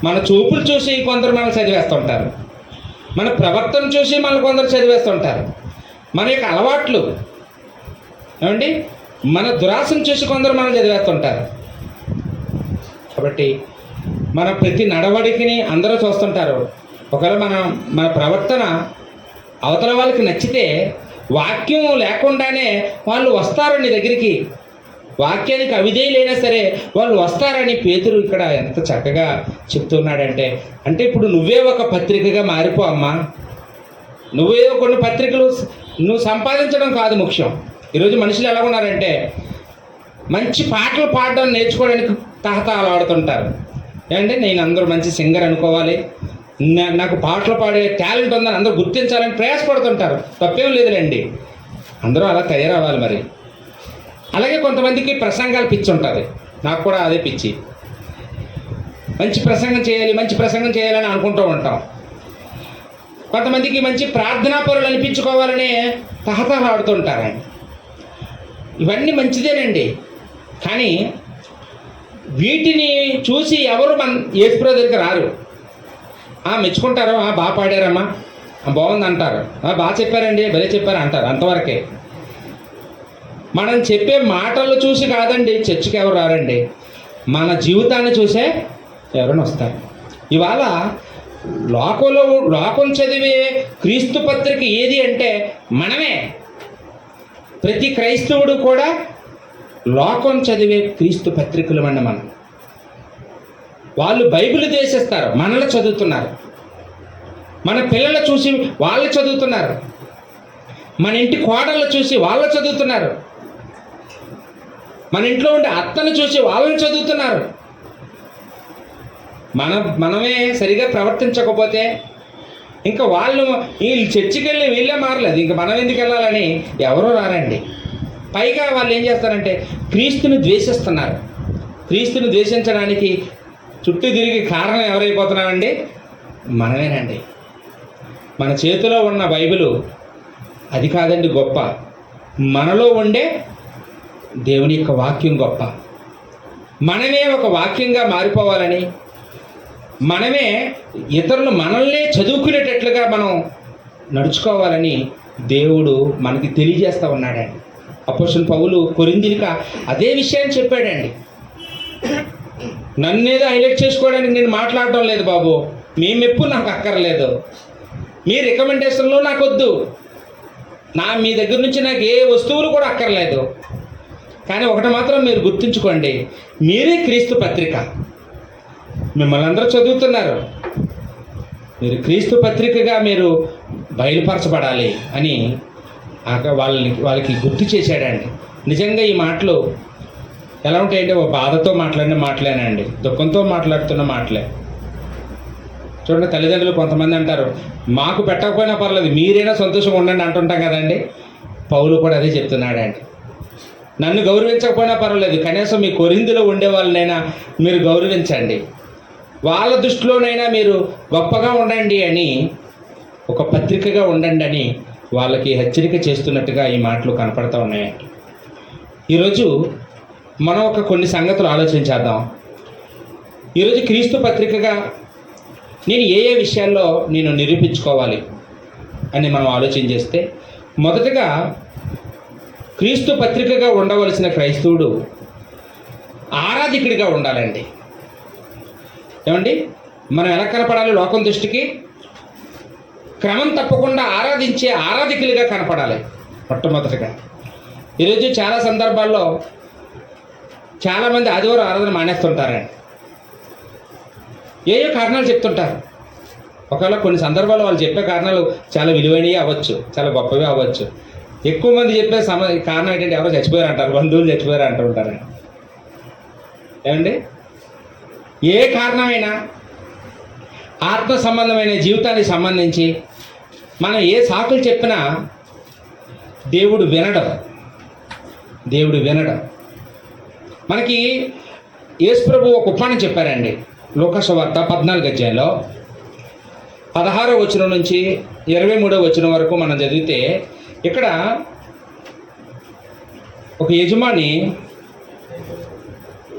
మన చూపులు చూసి కొందరు మనం చదివేస్తుంటారు, మన ప్రవర్తన చూసి మనం కొందరు చదివేస్తుంటారు, మన యొక్క అలవాట్లు ఏమండి మన దురాశను చూసి కొందరు మనం చదివేస్తుంటారు. కాబట్టి మన ప్రతి నడవడికని అందరూ చూస్తుంటారు. ఒకవేళ మన ప్రవర్తన అవతల వాళ్ళకి నచ్చితే వాక్యం లేకుండానే వాళ్ళు వస్తారు నీ దగ్గరికి. వాక్యానికి అవిధేయులైనా సరే వాళ్ళు వస్తారని పేతురు ఇక్కడ ఎంత చక్కగా చెప్తున్నాడంటే, అంటే ఇప్పుడు నువ్వే ఒక పత్రికగా మారిపో అమ్మా. నువ్వే కొన్ని పత్రికలు నువ్వు సంపాదించడం కాదు ముఖ్యం. ఈరోజు మనుషులు ఎలా ఉన్నారంటే మంచి పాటలు పాడడం నేర్చుకోవడానికి తహతహలు ఆడుతుంటారు. ఏమంటే నేను అందరూ మంచి సింగర్ అనుకోవాలి, నాకు పాటలు పాడే టాలెంట్ ఉందని అందరూ గుర్తించాలని ప్రయాసపడుతుంటారు. తప్పేం లేదులేండి, అందరూ అలా తయారవ్వాలి. మరి అలాగే కొంతమందికి ప్రసంగాలు పిచ్చి ఉంటుంది, నాకు కూడా అదే పిచ్చి. మంచి ప్రసంగం చేయాలని అనుకుంటూ ఉంటాం. కొంతమందికి మంచి ప్రార్థనా పరులు అనిపించుకోవాలని తహతహలు ఆడుతుంటారండి. ఇవన్నీ మంచిదేనండి, కానీ వీటిని చూసి ఎవరు యేసుప్రభు దగ్గరికి రారు. మెచ్చుకుంటారు, బాగా పాడారమ్మా, బాగుంది అంటారు, బాగా చెప్పారండి, భలే చెప్పారు అంటారు, అంతవరకే. మనం చెప్పే మాటలు చూసి కాదండి చర్చికి ఎవరు రారండి, మన జీవితాన్ని చూసే ఎవరైనా వస్తారు. ఇవాళ లోకం చదివే క్రీస్తు పత్రిక ఏది అంటే మనమే. ప్రతి క్రైస్తవుడు కూడా లోకం చదివే క్రీస్తు పత్రికలు అన్న మనం. వాళ్ళు బైబిల్ దేశిస్తారు, మనల్ని చదువుతున్నారు. మన పిల్లలు చూసి వాళ్ళు చదువుతున్నారు, మన ఇంటి కోడళ్ళు చూసి వాళ్ళు చదువుతున్నారు, మన ఇంట్లో ఉండే అత్తను చూసి వాళ్ళని చదువుతున్నారు. మనమే సరిగా ప్రవర్తించకపోతే ఇంకా వీళ్ళు చర్చికి వెళ్ళి వీళ్ళే మారలేదు, ఇంకా మనం ఎందుకు వెళ్ళాలని ఎవరూ రారండి. పైగా వాళ్ళు ఏం చేస్తారంటే క్రీస్తుని ద్వేషిస్తున్నారు. క్రీస్తుని ద్వేషించడానికి చుట్టూ తిరిగి కారణం ఎవరైపోతున్నామండి? మనమేనండి. మన చేతిలో ఉన్న బైబిలు అది కాదండి గొప్ప, మనలో ఉండే దేవుని యొక్క వాక్యం గొప్ప. మనమే ఒక వాక్యంగా మారిపోవాలని, మనమే ఇతరులు మనల్నే చదువుకునేటట్లుగా మనం నడుచుకోవాలని దేవుడు మనకి తెలియజేస్తూ ఉన్నాడండి. అపోస్తలుడు పౌలు కొరింథీయులకు అదే విషయాన్ని చెప్పాడండి. నన్నేదో హైలైట్ చేసుకోవడానికి నేను మాట్లాడటం లేదు బాబు, మీ మెప్పు నాకు అక్కర్లేదు, మీ రికమెండేషన్లు నాకు వద్దు, మీ దగ్గర నుంచి నాకు ఏ వస్తువులు కూడా అక్కర్లేదు, కానీ ఒకటి మాత్రం మీరు గుర్తుంచుకోండి, మీరే క్రీస్తు పత్రిక. మిమ్మల్ని అందరూ చదువుతున్నారు, మీరు క్రీస్తు పత్రికగా మీరు బయలుపరచబడాలి అని వాళ్ళకి గుర్తు చేశాడండి. నిజంగా ఈ మాటలు ఎలా ఉంటాయంటే, ఒక బాధతో మాట్లాడిన మాటలేనండి, దుఃఖంతో మాట్లాడుతున్న మాటలే. చూడండి, తల్లిదండ్రులు కొంతమంది అంటారు, మాకు పెట్టకపోయినా పర్లేదు, మీరైనా సంతోషంగా ఉండండి అంటుంటాం కదండి. పౌలు కూడా అదే చెప్తున్నాడండి. నన్ను గౌరవించకపోయినా పర్వాలేదు, కనీసం మీ కొరింథీలో ఉండే వాళ్ళనైనా మీరు గౌరవించండి, వాళ్ళ దృష్టిలోనైనా మీరు గొప్పగా ఉండండి అని, ఒక పత్రికగా ఉండండి అని వాళ్ళకి హెచ్చరిక చేస్తున్నట్టుగా ఈ మాటలు కనపడతా ఉన్నాయండి. ఈరోజు మనం కొన్ని సంగతులు ఆలోచించేద్దాం. ఈరోజు క్రీస్తు పత్రికగా నేను ఏ విషయాల్లో నేను నిరూపించుకోవాలి అని మనం ఆలోచన చేస్తే, మొదటగా క్రీస్తు పత్రికగా ఉండవలసిన క్రైస్తవుడు ఆరాధికుడిగా ఉండాలండి. ఏమండి, మనం ఎలా కనపడాలి? లోకం దృష్టికి క్రమం తప్పకుండా ఆరాధించే ఆరాధికులుగా కనపడాలి మొట్టమొదటిగా. ఈరోజు చాలా సందర్భాల్లో చాలామంది ఆదివారం ఆరాధన మానేస్తుంటారండి. ఏయో కారణాలు చెప్తుంటారు. ఒకవేళ కొన్ని సందర్భాల్లో వాళ్ళు చెప్పే కారణాలు చాలా విలువైనవి అవ్వచ్చు, చాలా గొప్పవి అవ్వచ్చు. ఎక్కువ మంది చెప్పే కారణం ఏంటంటే, ఎవరో చచ్చిపోయారు అంటారు, బంధువులు చచ్చిపోయారు అంటూ ఉంటారండి. ఏమండి, ఏ కారణమైనా ఆత్మ సంబంధమైన జీవితానికి సంబంధించి మనం ఏ సాకులు చెప్పినా దేవుడు వినడం. మనకి యేసుప్రభు ఒక ఉపమానం చెప్పారండి. లూకా సువార్త 14వ అధ్యాయంలో 16వ వచనం నుంచి 23వ వచనం వరకు మనం చదివితే, ఇక్కడ ఒక యజమాని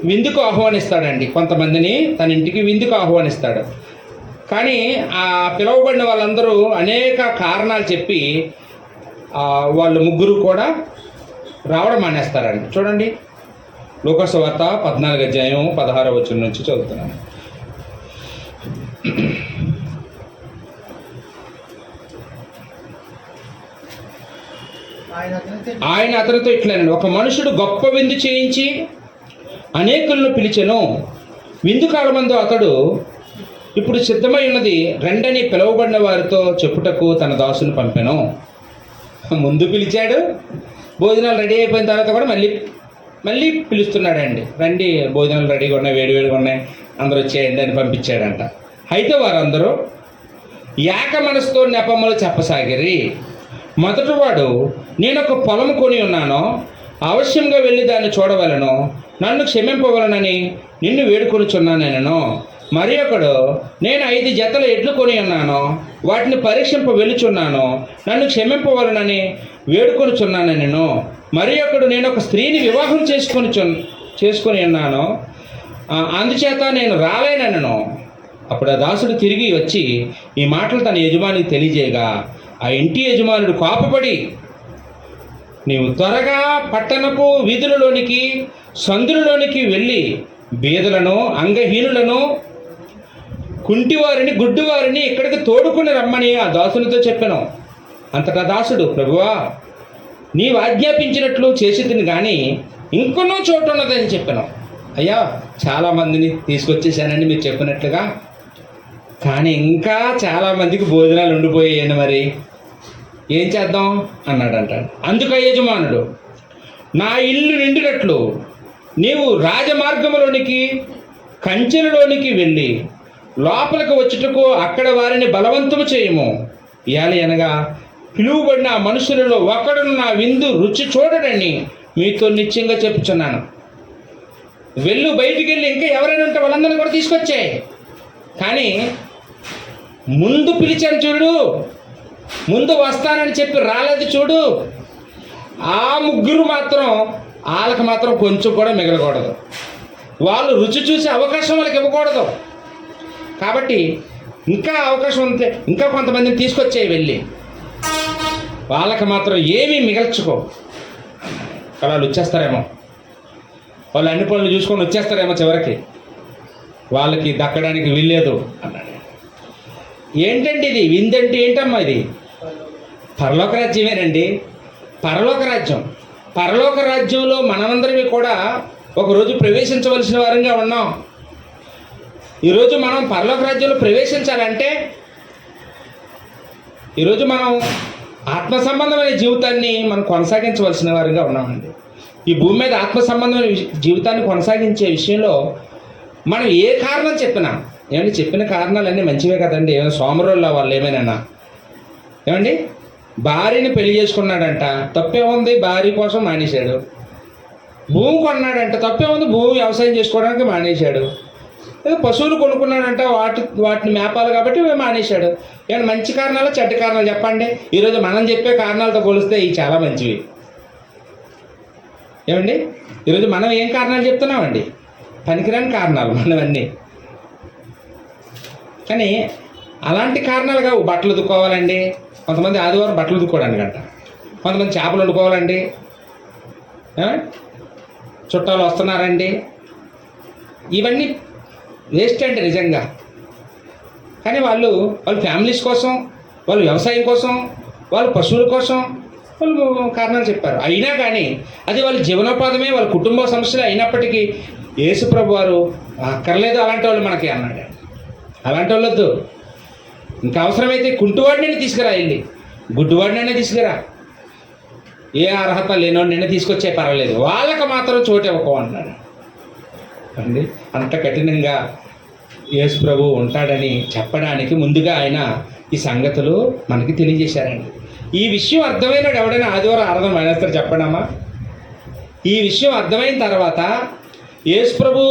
విందుకు ఆహ్వానిస్తాడండి. కొంతమందిని తన ఇంటికి విందుకు ఆహ్వానిస్తాడు. కానీ ఆ పిలువబడిన వాళ్ళందరూ అనేక కారణాలు చెప్పి వాళ్ళు ముగ్గురు కూడా రావడం మానేస్తారండి. చూడండి, లూకా సువార్త 14వ అధ్యాయం 16వ వచనం నుంచి చదువుతున్నాను. ఆయన అతనితో ఇట్లనండి, ఒక మనుషుడు గొప్ప విందు చేయించి అనేకులను పిలిచెను. విందు కాలమందు అతడు, ఇప్పుడు సిద్ధమై ఉన్నది, రెండని పిలువబడిన వారితో చెప్పుటకు తన దాసుని పంపెను. ముందు పిలిచాడు, భోజనాలు రెడీ అయిపోయిన తర్వాత కూడా మళ్ళీ పిలుస్తున్నాడండి. రండి, భోజనాలు రెడీగా ఉన్నాయి, వేడివేడిగా ఉన్నాయి, అందరూ వచ్చేయండి అని పంపించాడంట. అయితే వారందరూ ఏక మనసుతో నెపములు చెప్పసాగిరి. మొదటివాడు, నేను ఒక పొలం కొని ఉన్నాను, అవశ్యంగా వెళ్ళి దాన్ని చూడవలను, నన్ను క్షమింపవలనని నిన్ను వేడుకొనుచున్నాను. మరి ఒకడు, నేను 5 జతల ఎడ్లు కొని ఉన్నాను, వాటిని పరీక్షింప వెలుచున్నాను, నన్ను క్షమింపవలనని వేడుకొనుచున్నాను. మరి ఒకడు, నేను ఒక స్త్రీని వివాహం చేసుకొని ఉన్నాను, అందుచేత నేను రాలేనను. అప్పుడు ఆ దాసుడు తిరిగి వచ్చి ఈ మాటలు తన యజమానికి తెలియజేయగా, ఆ ఇంటి యజమానుడు కోపపడి, నీవు త్వరగా పట్టణపు వీధులలోనికి సందులలోనికి వెళ్ళి బీదలను, అంగహీనులను, కుంటివారిని, గుడ్డివారిని ఇక్కడికి తోడుకుని రమ్మని ఆ దాసునితో చెప్పాను. అంతటా దాసుడు, ప్రభువా, నీవు ఆజ్ఞాపించినట్లు చేసితిని కానీ ఇంకొన్నో చోటు ఉన్నదని చెప్పాను. అయ్యా, చాలామందిని తీసుకొచ్చేసానండి మీరు చెప్పినట్లుగా, కానీ ఇంకా చాలామందికి భోజనాలు ఉండిపోయాయండి, మరి ఏం చేద్దాం అన్నాడంట. అందుకు యజమానుడు, నా ఇల్లు నిండినట్లు నీవు రాజమార్గంలోనికి కంచెలలోనికి వెళ్ళి లోపలికి వచ్చుటకు అక్కడ వారిని బలవంతము చేయము. ఇయాలి అనగా పిలువబడిన ఆ మనుషులలో ఒకడును నా విందు రుచి చూడడని మీతో నిశ్చయంగా చెప్పుచున్నాను. బయటికి వెళ్ళి ఇంకా ఎవరైనా ఉంటే వాళ్ళందరినీ కూడా తీసుకొచ్చాయి. కానీ ముందు పిలిచాను చూడు, ముందు వస్తానని చెప్పి రాలేదు చూడు, ఆ ముగ్గురు మాత్రం వాళ్ళకి మాత్రం కొంచెం కూడా మిగలకూడదు. వాళ్ళు రుచి చూసే అవకాశం వాళ్ళకి ఇవ్వకూడదు. కాబట్టి ఇంకా అవకాశం ఉంటే ఇంకా కొంతమందిని తీసుకొచ్చేయి, వెళ్ళి వాళ్ళకి మాత్రం ఏమీ మిగల్చుకో. వాళ్ళు వచ్చేస్తారేమో, వాళ్ళు అన్ని పనులు చూసుకొని వచ్చేస్తారేమో, చివరికి వాళ్ళకి దక్కడానికి వీల్లేదు అన్నాడు. ఏంటండి ఇది? విందంటే ఏంటమ్మా ఇది? పరలోక రాజ్యమేనండి, పరలోక రాజ్యం. పరలోక రాజ్యంలో మనమందరివి కూడా ఒకరోజు ప్రవేశించవలసిన వారంగా ఉన్నాం. ఈరోజు మనం పరలోక రాజ్యంలో ప్రవేశించాలంటే ఈరోజు మనం ఆత్మ సంబంధమైన జీవితాన్ని మనం కొనసాగించవలసిన వారిగా ఉన్నామండి. ఈ భూమి మీద ఆత్మ సంబంధమైన జీవితాన్ని కొనసాగించే విషయంలో మనం ఏ కారణం చెప్పినా, ఏమండి చెప్పిన కారణాలన్నీ మంచివే కదండి. ఏమైనా సోమరుల వాళ్ళు ఏమైనా ఏమండి భార్యని పెళ్లి చేసుకున్నాడంట, తప్పేముంది? భార్య కోసం మానేశాడు. భూమి కొన్నాడంట, తప్పేముంది? భూమి వ్యవసాయం చేసుకోవడానికి మానేశాడు. ఏదో పశువులు కొనుక్కున్నాడంట, వాటిని మేపాలి కాబట్టి మానేశాడు. ఏమైనా మంచి కారణాలు చెడ్డ కారణాలు చెప్పండి. ఈరోజు మనం చెప్పే కారణాలతో పోలిస్తే ఇవి చాలా మంచివి. ఏమండి ఈరోజు మనం ఏం కారణాలు చెప్తున్నామండి? పనికిరాని కారణాలు మనవన్నీ. కానీ అలాంటి కారణాలు కావు. బట్టలు ఉతుక్కోవాలండి, కొంతమంది ఆదివారం బట్టలు ఉతుక్కోవడానికి అంట, కొంతమంది చేపలు వండుకోవాలండి, చుట్టాలు వస్తున్నారండి. ఇవన్నీ వేస్ట్ అంటే నిజంగా. కానీ వాళ్ళు ఫ్యామిలీస్ కోసం, వాళ్ళు వ్యవసాయం కోసం, వాళ్ళు పశువుల కోసం వాళ్ళు కారణాలు చెప్పారు. అయినా కానీ అది వాళ్ళ జీవనోపాధమే, వాళ్ళ కుటుంబ సమస్యలు అయినప్పటికీ యేసుప్రభు వారు అక్కర్లేదు అలాంటి వాళ్ళు మనకి అన్నాడు. అలాంటి వాళ్ళొద్దు. ఇంకా అవసరమైతే కుంటువాడిని తీసుకురా, వెళ్ళి గుడ్డివాడినైనా తీసుకురా, ఏ అర్హత లేనోడినైనా తీసుకొచ్చే పర్వాలేదు, వాళ్ళకి మాత్రం చోటు ఇవ్వకు అన్నాడు అండి. అంత కఠినంగా యేసు ప్రభు ఉంటాడని చెప్పడానికి ముందుగా ఆయన ఈ సంగతులు మనకి తెలియజేశారండి. ఈ విషయం అర్థమైనాడు ఎవడైనా ఆదివారం ఆరాధన మానేస్తారు చెప్పడమ్మా? ఈ విషయం అర్థమైన తర్వాత యేసు ప్రభు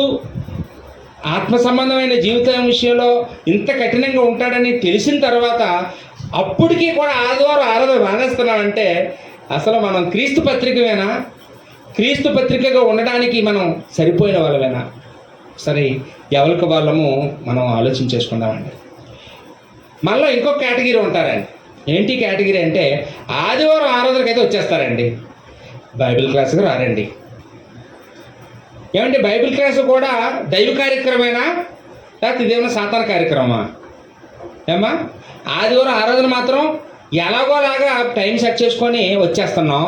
ఆత్మ సంబంధమైన జీవితం విషయంలో ఇంత కఠినంగా ఉంటాడని తెలిసిన తర్వాత అప్పటికీ కూడా ఆదివారం ఆరాధన మానేస్తున్నామంటే అసలు మనం క్రీస్తు పత్రికమేనా? క్రీస్తు పత్రికగా ఉండడానికి మనం సరిపోయిన వాళ్ళమేనా? సరే, ఎవరికి వాళ్ళము మనం ఆలోచించేసుకుందామండి. మళ్ళీ ఇంకొక కేటగిరీ ఉంటారండి. ఏంటి కేటగిరీ అంటే ఆదివారం ఆరాధనకి అయితే వచ్చేస్తారండి, బైబిల్ క్లాస్కి రారండి. ఏమంటే బైబిల్ క్లాస్ కూడా దైవ కార్యక్రమేనా లేకపోతే ఇదేమన్నా సాతాన కార్యక్రమా? ఏమ్మా ఆదివారం ఆరాధన మాత్రం ఎలాగోలాగా టైం సెట్ చేసుకొని వచ్చేస్తున్నాం.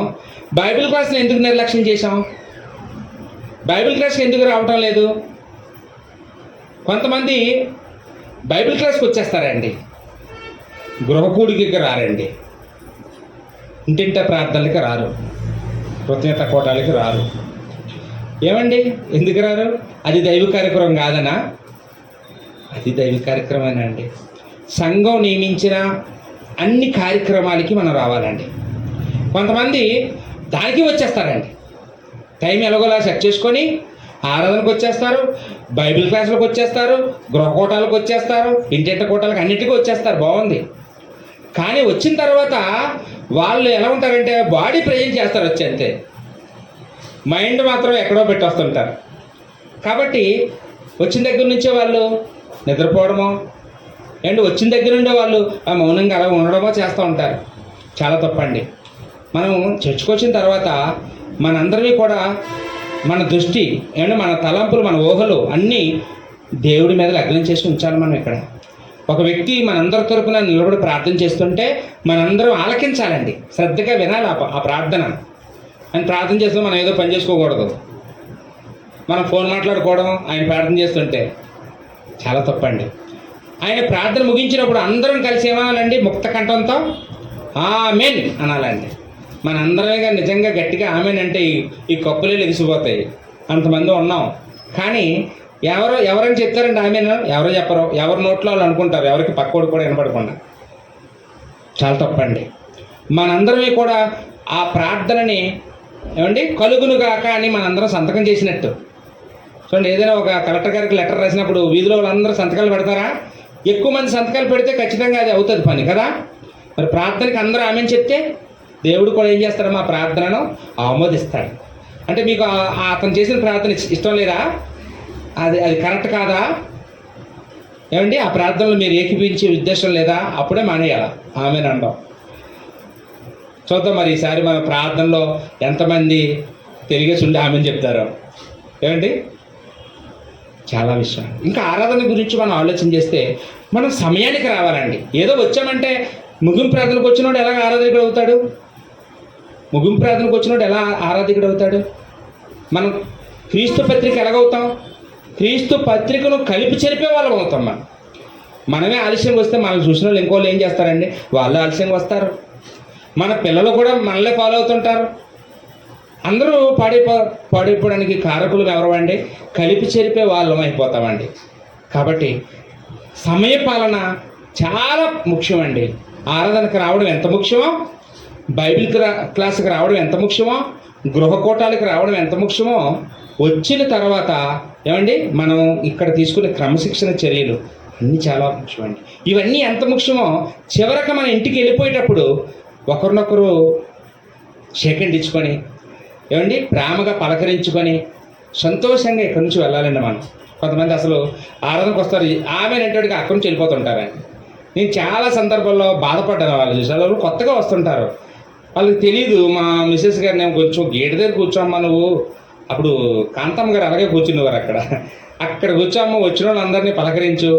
బైబిల్ క్లాస్ని ఎందుకు నిర్లక్ష్యం చేసాం? బైబిల్ క్లాస్కి ఎందుకు రావటం లేదు? కొంతమంది బైబిల్ క్లాస్కి వచ్చేస్తారండి, గృహకూడికి రారండి, ఇంటింట ప్రార్థనలకి రారు, కృతజ్ఞత కోటాలకి రారు. ఏమండి ఎందుకు రారు? అది దైవ కార్యక్రమం కాదనా? అది దైవ కార్యక్రమేనండి. సంఘం నియమించిన అన్ని కార్యక్రమాలకి మనం రావాలండి. కొంతమంది దానికి వచ్చేస్తారండి, టైం ఎలాగోలా సెట్ చేసుకొని ఆరాధనకు వచ్చేస్తారు, బైబిల్ క్లాసులకు వచ్చేస్తారు, గృహకూటాలకు వచ్చేస్తారు, ఇంటింట కూటాలకు అన్నిటికీ వచ్చేస్తారు. బాగుంది. కానీ వచ్చిన తర్వాత వాళ్ళు ఎలా ఉంటారంటే బాడీ ప్రెజెంట్ చేస్తారు వచ్చి, అంతే. మైండ్ మాత్రం ఎక్కడో పెట్టి వస్తుంటారు. కాబట్టి వచ్చిన దగ్గర నుంచే వాళ్ళు నిద్రపోవడమో అండ్ వచ్చిన దగ్గర నుండే వాళ్ళు మౌనంగా అలా ఉండడమో చేస్తూ ఉంటారు. చాలా తప్పండి. మనం చర్చకు వచ్చిన తర్వాత మనందరినీ కూడా మన దృష్టి ఏమంటే మన తలంపులు, మన ఊహలు అన్నీ దేవుడి మీద లగ్నం చేసి ఉంచాలి. మనం ఇక్కడ ఒక వ్యక్తి మనందరి తరపున నిలబడి ప్రార్థన చేస్తుంటే మనందరం ఆలకించాలండి, శ్రద్ధగా వినాలి ఆ ప్రార్థన. అని ప్రార్థన చేస్తే మనం ఏదో పని చేసుకోకూడదు, మనం ఫోన్ మాట్లాడుకోవడం ఆయన ప్రార్థన చేస్తుంటే చాలా తప్పండి. ఆయన ప్రార్థన ముగించినప్పుడు అందరం కలిసి ఏమనాలండి? ముక్త కంఠంతో ఆమేన్ అనాలండి. మనందరమే నిజంగా గట్టిగా ఆమేన్ అంటే ఈ కప్పులే లెగిసిపోతాయి, అంతమంది ఉన్నాం. కానీ ఎవరైనా చెప్తారండి ఆమేన్? ఎవరో చెప్పరు, ఎవరి నోట్లో వాళ్ళు అనుకుంటారు, ఎవరికి పక్కోడు కూడా వినపడకుండా. చాలా తప్పండి. మనందరమే కూడా ఆ ప్రార్థనని ఏమండి కలుగునుగాక అని మనందరం సంతకం చేసినట్టు. చూడండి, ఏదైనా ఒక కలెక్టర్ గారికి లెటర్ రాసినప్పుడు వీధిలో వాళ్ళందరూ సంతకాలు పెడతారా? ఎక్కువ మంది సంతకాలు పెడితే ఖచ్చితంగా అది అవుతుంది పని కదా. మరి ప్రార్థనకి అందరూ ఆమేన్ చెప్తే దేవుడు కూడా ఏం చేస్తాడు? మా ప్రార్థనను ఆమోదిస్తాడు. అంటే మీకు అతను చేసిన ప్రార్థన ఇష్టం లేదా? అది కరెక్ట్ కాదా? ఏమండి ఆ ప్రార్థనలు మీరు ఏకీపించే ఉద్దేశం లేదా? అప్పుడే మానేయాల ఆమేన్ అనడం. చూద్దాం మరి ఈసారి మన ప్రార్థనలో ఎంతమంది తిరిగేసి ఉండి ఆమేన్ చెప్తారో. ఏమండి చాలా విషయం. ఇంకా ఆరాధన గురించి మనం ఆలోచన చేస్తే మనం సమయానికి రావాలండి. ఏదో వచ్చామంటే ముగింపు ప్రార్థనకు వచ్చినోడు ఎలాగ ఆరాధకుడు అవుతాడు? ముగింపు ప్రార్థనకు వచ్చినప్పుడు ఎలా ఆరాధకుడు అవుతాడు? మనం క్రీస్తు పత్రిక ఎలాగవుతాం? క్రీస్తు పత్రికను కలిపి చెరిపే వాళ్ళం అవుతాం. మనమే ఆలస్యంగా వస్తే మనం చూసిన వాళ్ళు ఇంకోళ్ళు ఏం చేస్తారండి? వాళ్ళు ఆలస్యంగా వస్తారు. మన పిల్లలు కూడా మనల్ని ఫాలో అవుతుంటారు. అందరూ పాడైపోవడానికి కారకులు ఎవరు? కలిపి చెరిపే వాళ్ళం అయిపోతామండి. కాబట్టి సమయపాలన చాలా ముఖ్యమండి. ఆరాధనకు రావడం ఎంత ముఖ్యమో, బైబిల్ క్లాస్కి రావడం ఎంత ముఖ్యమో, గృహకూటాలకు రావడం ఎంత ముఖ్యమో, వచ్చిన తర్వాత ఏమండి మనం ఇక్కడ తీసుకునే క్రమశిక్షణ చర్యలు అన్నీ చాలా ముఖ్యమండి. ఇవన్నీ ఎంత ముఖ్యమో చివరికి మన ఇంటికి వెళ్ళిపోయేటప్పుడు ఒకరినొకరు షేకండ్ ఇచ్చుకొని ఏమండి ప్రేమగా పలకరించుకొని సంతోషంగా ఇక్కడి నుంచి వెళ్ళాలండి. మనం కొంతమంది అసలు ఆరాధనకు వస్తారు, ఆమె నెంటోడికి అక్కడి నుంచి వెళ్ళిపోతుంటారండి. నేను చాలా సందర్భాల్లో బాధపడ్డాను. వాళ్ళు చూసి వాళ్ళు కొత్తగా వస్తుంటారు, వాళ్ళకి తెలియదు. మా మిస్సెస్ గారు నేను కొంచెం గేటు దగ్గర కూర్చోమ్మా నువ్వు, అప్పుడు కాంతమ్మ గారు అలాగే కూర్చునేవారు అక్కడ కూర్చోమ్మ, వచ్చిన వాళ్ళందరినీ పలకరించు,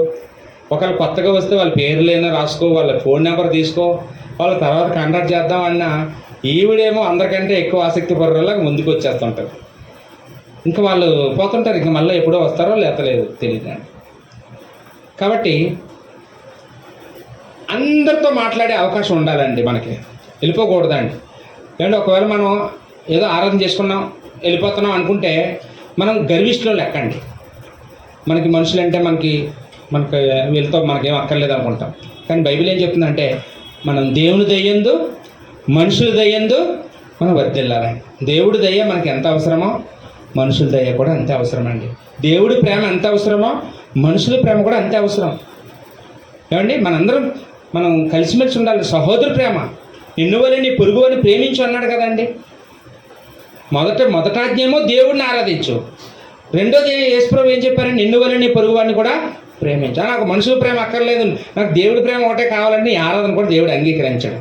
ఒకళ్ళు కొత్తగా వస్తే వాళ్ళ పేర్లైనా రాసుకో, వాళ్ళ ఫోన్ నెంబర్ తీసుకో, వాళ్ళ తర్వాత కాంటాక్ట్ చేద్దాం అన్నా ఈవిడేమో అందరికంటే ఎక్కువ ఆసక్తి పరులాగా ముందుకు వచ్చేస్తుంటారు. ఇంకా వాళ్ళు పోతుంటారు, ఇంకా మళ్ళీ ఎప్పుడో వస్తారో లేతలేదు తెలియదు. కాబట్టి అందరితో మాట్లాడే అవకాశం ఉండాలండి, మనకి వెళ్ళిపోకూడదండి. ఏమంటే ఒకవేళ మనం ఏదో ఆరాధన చేసుకున్నాం వెళ్ళిపోతున్నాం అనుకుంటే మనం గర్విష్ఠులు లెక్కండి. మనకి మనుషులంటే మనకి వీళ్ళతో మనకేం అక్కర్లేదు అనుకుంటాం. కానీ బైబిల్ ఏం చెప్తుందంటే మనం దేవుని దయ్యందు మనుషుల దయ్యందు మనం వర్ధిల్లాలండి. దేవుడి దయ్య మనకి ఎంత అవసరమో మనుషుల దయ్య కూడా అంతే అవసరం అండి. దేవుడి ప్రేమ ఎంత అవసరమో మనుషుల ప్రేమ కూడా అంతే అవసరం. ఏమండి మనం కలిసిమెలిసి ఉండాలి. సహోదర ప్రేమ, నిన్ను వలె నీ పొరుగు అని ప్రేమించు అన్నాడు కదండి. మొదటాజ్ఞేమో దేవుడిని ఆరాధించు, రెండోది యేసుప్రభువు ఏం చెప్పారండి? నిన్ను వలె నీ పొరుగు వాడిని కూడా ప్రేమించు. నాకు మనుషుల ప్రేమ అక్కర్లేదు, నాకు దేవుడి ప్రేమ ఒకటే కావాలని ఆరాధన కూడా దేవుడు అంగీకరించడు.